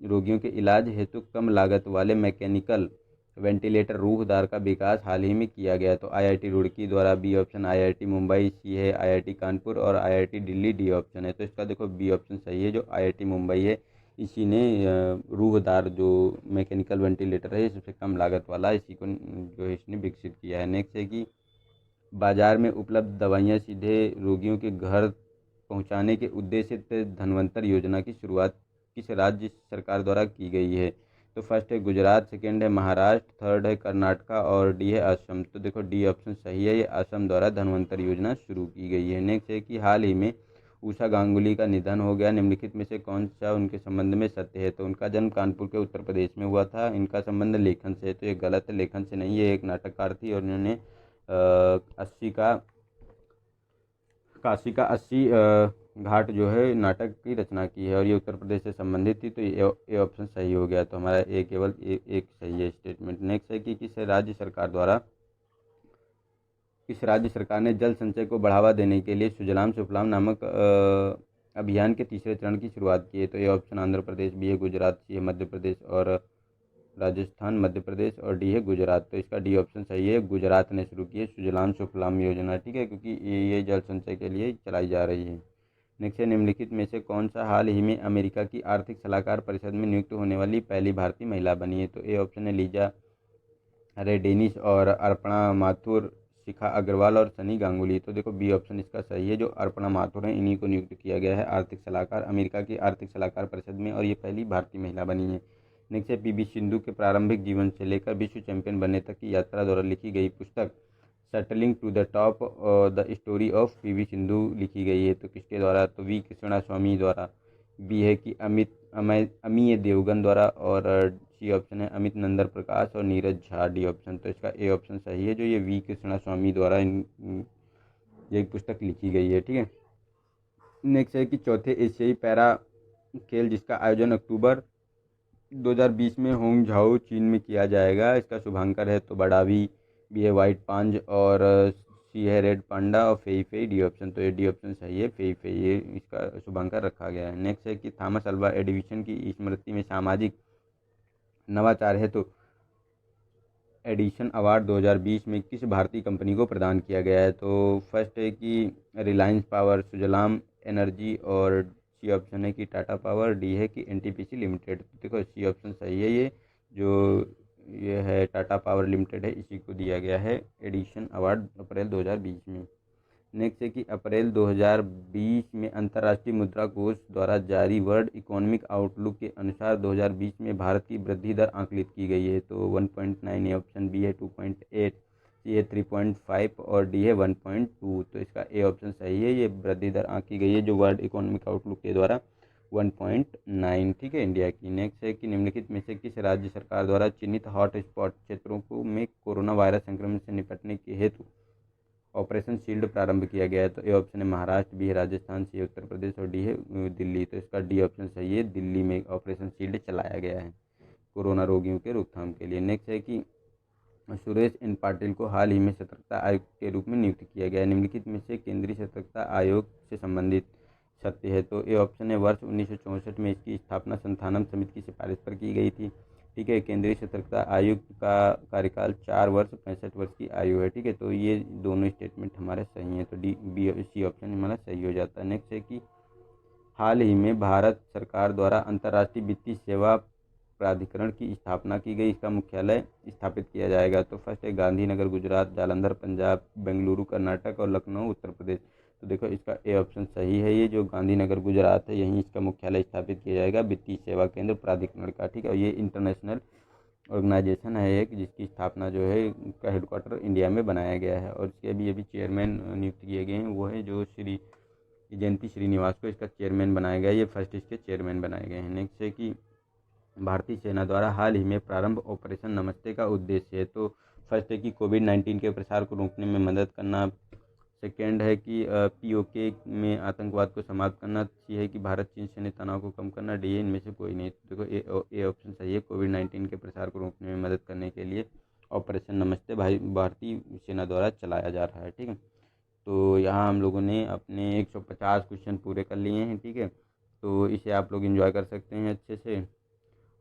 रोगियों के इलाज हेतु कम लागत वाले मैकेनिकल वेंटिलेटर रूहदार का विकास हाल ही में किया गया। तो आईआईटी रुड़की द्वारा, बी ऑप्शन आईआईटी मुंबई, सी है आईआईटी कानपुर और आईआईटी दिल्ली, डी ऑप्शन है। तो इसका देखो बी ऑप्शन सही है, जो आईआईटी मुंबई है, इसी ने रूहदार जो मैकेनिकल वेंटिलेटर है सबसे कम लागत वाला, इसी को जो है इसने विकसित किया है। नेक्स्ट है कि बाजार में उपलब्ध दवाइयाँ सीधे रोगियों के घर पहुँचाने के उद्देश्य से धन्वंतर योजना की शुरुआत किस राज्य सरकार द्वारा की गई है। तो फर्स्ट है गुजरात, सेकंड है महाराष्ट्र, थर्ड है कर्नाटका और डी है असम। तो देखो डी ऑप्शन सही है, ये असम द्वारा धन्वंतर योजना शुरू की गई है। नेक्स्ट है कि हाल ही में उषा गांगुली का निधन हो गया, निम्नलिखित में से कौन सा उनके संबंध में सत्य है? तो उनका जन्म कानपुर के उत्तर प्रदेश में हुआ था। इनका संबंध लेखन से है, तो ये गलत है, लेखन से नहीं। ये एक नाटककार थी और इन्होंने 80 का काशी का 80 घाट जो है नाटक की रचना की है और ये उत्तर प्रदेश से संबंधित थी। तो ये ऑप्शन सही हो गया। तो हमारा केवल एक सही है स्टेटमेंट। नेक्स्ट है कि किस राज्य सरकार ने जल संचय को बढ़ावा देने के लिए सुजलाम सुफलाम नामक अभियान के तीसरे चरण की शुरुआत की है? तो ये ऑप्शन आंध्र प्रदेश, बी है गुजरात, सी है मध्य प्रदेश और राजस्थान, मध्य प्रदेश और डी है गुजरात। तो इसका डी ऑप्शन सही है, गुजरात ने शुरू की है सुजलाम सुफलाम योजना, ठीक है, क्योंकि ये जल संचय के लिए चलाई जा रही है। नेक्स्ट है, निम्नलिखित में से कौन सा हाल ही में अमेरिका की आर्थिक सलाहकार परिषद में नियुक्त होने वाली पहली भारतीय महिला बनी है? तो ए ऑप्शन है लीजा रे डेनिस और अर्पणा माथुर, शिखा अग्रवाल और सनी गांगुली। तो देखो बी ऑप्शन इसका सही है, जो अर्पणा माथुर हैं इन्हीं को नियुक्त किया गया है आर्थिक सलाहकार, अमेरिका की आर्थिक सलाहकार परिषद में, और ये पहली भारतीय महिला बनी है। नेक्स्ट है, पीवी सिंधु के प्रारंभिक जीवन से लेकर विश्व चैंपियन बनने तक की यात्रा द्वारा लिखी गई पुस्तक settling to the top the story of PV Sindhu लिखी गई है? तो किसके द्वारा? तो वी कृष्णास्वामी द्वारा। बी है कि अमीय देवगन द्वारा और सी ऑप्शन है अमित नंदन प्रकाश और नीरज झा, डी ऑप्शन। तो इसका ए ऑप्शन सही है, जो ये वी कृष्णास्वामी द्वारा ये पुस्तक लिखी गई है, ठीक है। नेक्स्ट है कि चौथे एशियाई पैरा खेल जिसका आयोजन अक्टूबर 2020 में होंगझाओ चीन में किया जाएगा, इसका शुभांकर है तो बडावी, बी है वाइट पांज और सी है रेड पांडा और फेई फेई, डी ऑप्शन। तो ये डी ऑप्शन सही है, फेई फेई, ये इसका शुभांकर रखा गया है। नेक्स्ट है कि थॉमस अल्वा एडिसन की स्मृति में सामाजिक नवाचार है तो एडिशन अवार्ड 2020 में किस भारतीय कंपनी को प्रदान किया गया है? तो फर्स्ट है कि रिलायंस पावर, सुजलाम एनर्जी और सी ऑप्शन है कि टाटा पावर, डी है कि एनटीपीसी लिमिटेड। देखो सी ऑप्शन सही है, ये है टाटा पावर लिमिटेड है, इसी को दिया गया है एडिशन अवार्ड अप्रैल 2020 में। नेक्स्ट है कि अप्रैल 2020 में अंतर्राष्ट्रीय मुद्रा कोष द्वारा जारी वर्ल्ड इकोनॉमिक आउटलुक के अनुसार 2020 में भारत की वृद्धि दर आंकलित की गई है। तो 1.9 है ऑप्शन, बी है 2.8, सी है 3.5 और डी है 1.2। तो इसका ए ऑप्शन सही है, ये वृद्धि दर आंकी गई है जो वर्ल्ड इकोनॉमिक आउटलुक के द्वारा 1.9, ठीक है, इंडिया की। नेक्स्ट है कि निम्नलिखित में से किस राज्य सरकार द्वारा चिन्हित हॉट स्पॉट क्षेत्रों को में कोरोना वायरस संक्रमण से निपटने के हेतु ऑपरेशन शील्ड प्रारंभ किया गया है? तो ए ऑप्शन है महाराष्ट्र, बी है राजस्थान, सी है उत्तर प्रदेश और डी है दिल्ली। तो इसका डी ऑप्शन सही है, दिल्ली में ऑपरेशन शील्ड चलाया गया है कोरोना रोगियों के रोकथाम के लिए। नेक्स्ट है कि सुरेश एन पाटिल को हाल ही में सतर्कता आयुक्त के रूप में नियुक्त किया गया है, निम्नलिखित में से केंद्रीय सतर्कता आयोग से संबंधित सत्य है? तो ए ऑप्शन है वर्ष 1964 में इसकी स्थापना संथानम समिति की सिफारिश पर की गई थी, ठीक है। केंद्रीय सतर्कता आयुक्त का कार्यकाल 4 वर्ष 65 वर्ष की आयु है, ठीक है। तो ये दोनों स्टेटमेंट हमारे सही हैं, तो डी बी सी ऑप्शन हमारा सही हो जाता है। नेक्स्ट है कि हाल ही में भारत सरकार द्वारा अंतर्राष्ट्रीय वित्तीय सेवा प्राधिकरण की स्थापना की गई, इसका मुख्यालय स्थापित किया जाएगा? तो फर्स्ट है गांधीनगर गुजरात, जालंधर पंजाब, बेंगलुरु कर्नाटक और लखनऊ उत्तर प्रदेश। तो देखो इसका ए ऑप्शन सही है, ये जो गांधीनगर गुजरात है यहीं इसका मुख्यालय स्थापित किया जाएगा वित्तीय सेवा केंद्र प्राधिकरण का, ठीक है। और ये इंटरनेशनल ऑर्गेनाइजेशन है एक, जिसकी स्थापना जो है का हेडक्वार्टर इंडिया में बनाया गया है और इसके अभी चेयरमैन नियुक्त किए गए हैं, वो है जो श्री जयंती श्रीनिवास को इसका चेयरमैन बनाया गया है, ये फर्स्ट इसके चेयरमैन बनाए गए हैं। नेक्स्ट है कि भारतीय सेना द्वारा हाल ही में प्रारंभ ऑपरेशन नमस्ते का उद्देश्य है? तो फर्स्ट है कि कोविड-19 के प्रसार को रोकने में मदद करना, सेकेंड है कि पीओके में आतंकवाद को समाप्त करना, सी है कि भारत चीन सैन्य तनाव को कम करना, डी है इनमें से कोई नहीं। तो देखो ए ऑप्शन सही है, कोविड-19 के प्रसार को रोकने में मदद करने के लिए ऑपरेशन नमस्ते भारतीय सेना द्वारा चलाया जा रहा है, ठीक है। तो यहाँ हम लोगों ने अपने 150 क्वेश्चन पूरे कर लिए हैं, ठीक है। तो इसे आप लोग एंजॉय कर सकते हैं अच्छे से।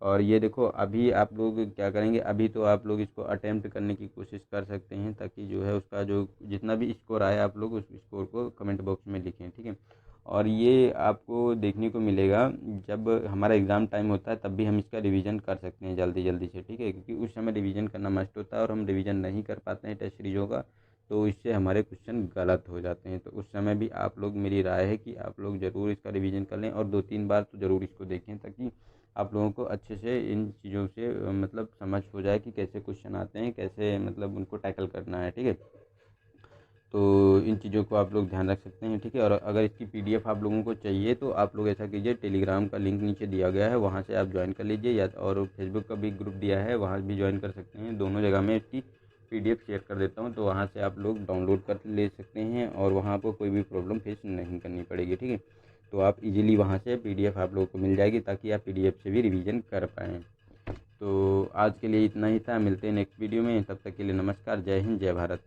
और ये देखो अभी आप लोग क्या करेंगे, अभी तो आप लोग इसको अटेम्प्ट करने की कोशिश कर सकते हैं ताकि जो है उसका जो जितना भी स्कोर आए आप लोग उस स्कोर को कमेंट बॉक्स में लिखें, ठीक है। और ये आपको देखने को मिलेगा जब हमारा एग्ज़ाम टाइम होता है, तब भी हम इसका रिवीजन कर सकते हैं जल्दी जल्दी से, ठीक है, क्योंकि उस समय रिवीजन करना मस्ट होता है और हम रिवीजन नहीं कर पाते हैं टेस्ट सीरीज़ों का, तो इससे हमारे क्वेश्चन गलत हो जाते हैं। तो उस समय भी आप लोग, मेरी राय है कि आप लोग ज़रूर इसका रिवीजन कर लें और 2-3 बार तो ज़रूर इसको देखें ताकि आप लोगों को अच्छे से इन चीज़ों से मतलब समझ हो जाए कि कैसे क्वेश्चन आते हैं, कैसे मतलब उनको टैकल करना है, ठीक है। तो इन चीज़ों को आप लोग ध्यान रख सकते हैं, ठीक है। और अगर इसकी PDF आप लोगों को चाहिए तो आप लोग ऐसा कीजिए, टेलीग्राम का लिंक नीचे दिया गया है, वहाँ से आप ज्वाइन कर लीजिए, या और फेसबुक का भी ग्रुप दिया है, वहाँ भी ज्वाइन कर सकते हैं। दोनों जगह मैं इसकी PDF शेयर कर देता हूँ, तो वहाँ से आप लोग डाउनलोड कर ले सकते हैं और वहाँ पर कोई भी प्रॉब्लम फेस नहीं करनी पड़ेगी, ठीक है। तो आप इजीली वहाँ से PDF आप लोगों को मिल जाएगी, ताकि आप PDF से भी रिवीजन कर पाएँ। तो आज के लिए इतना ही था, मिलते हैं नेक्स्ट वीडियो में, तब तक के लिए नमस्कार, जय हिंद, जय भारत।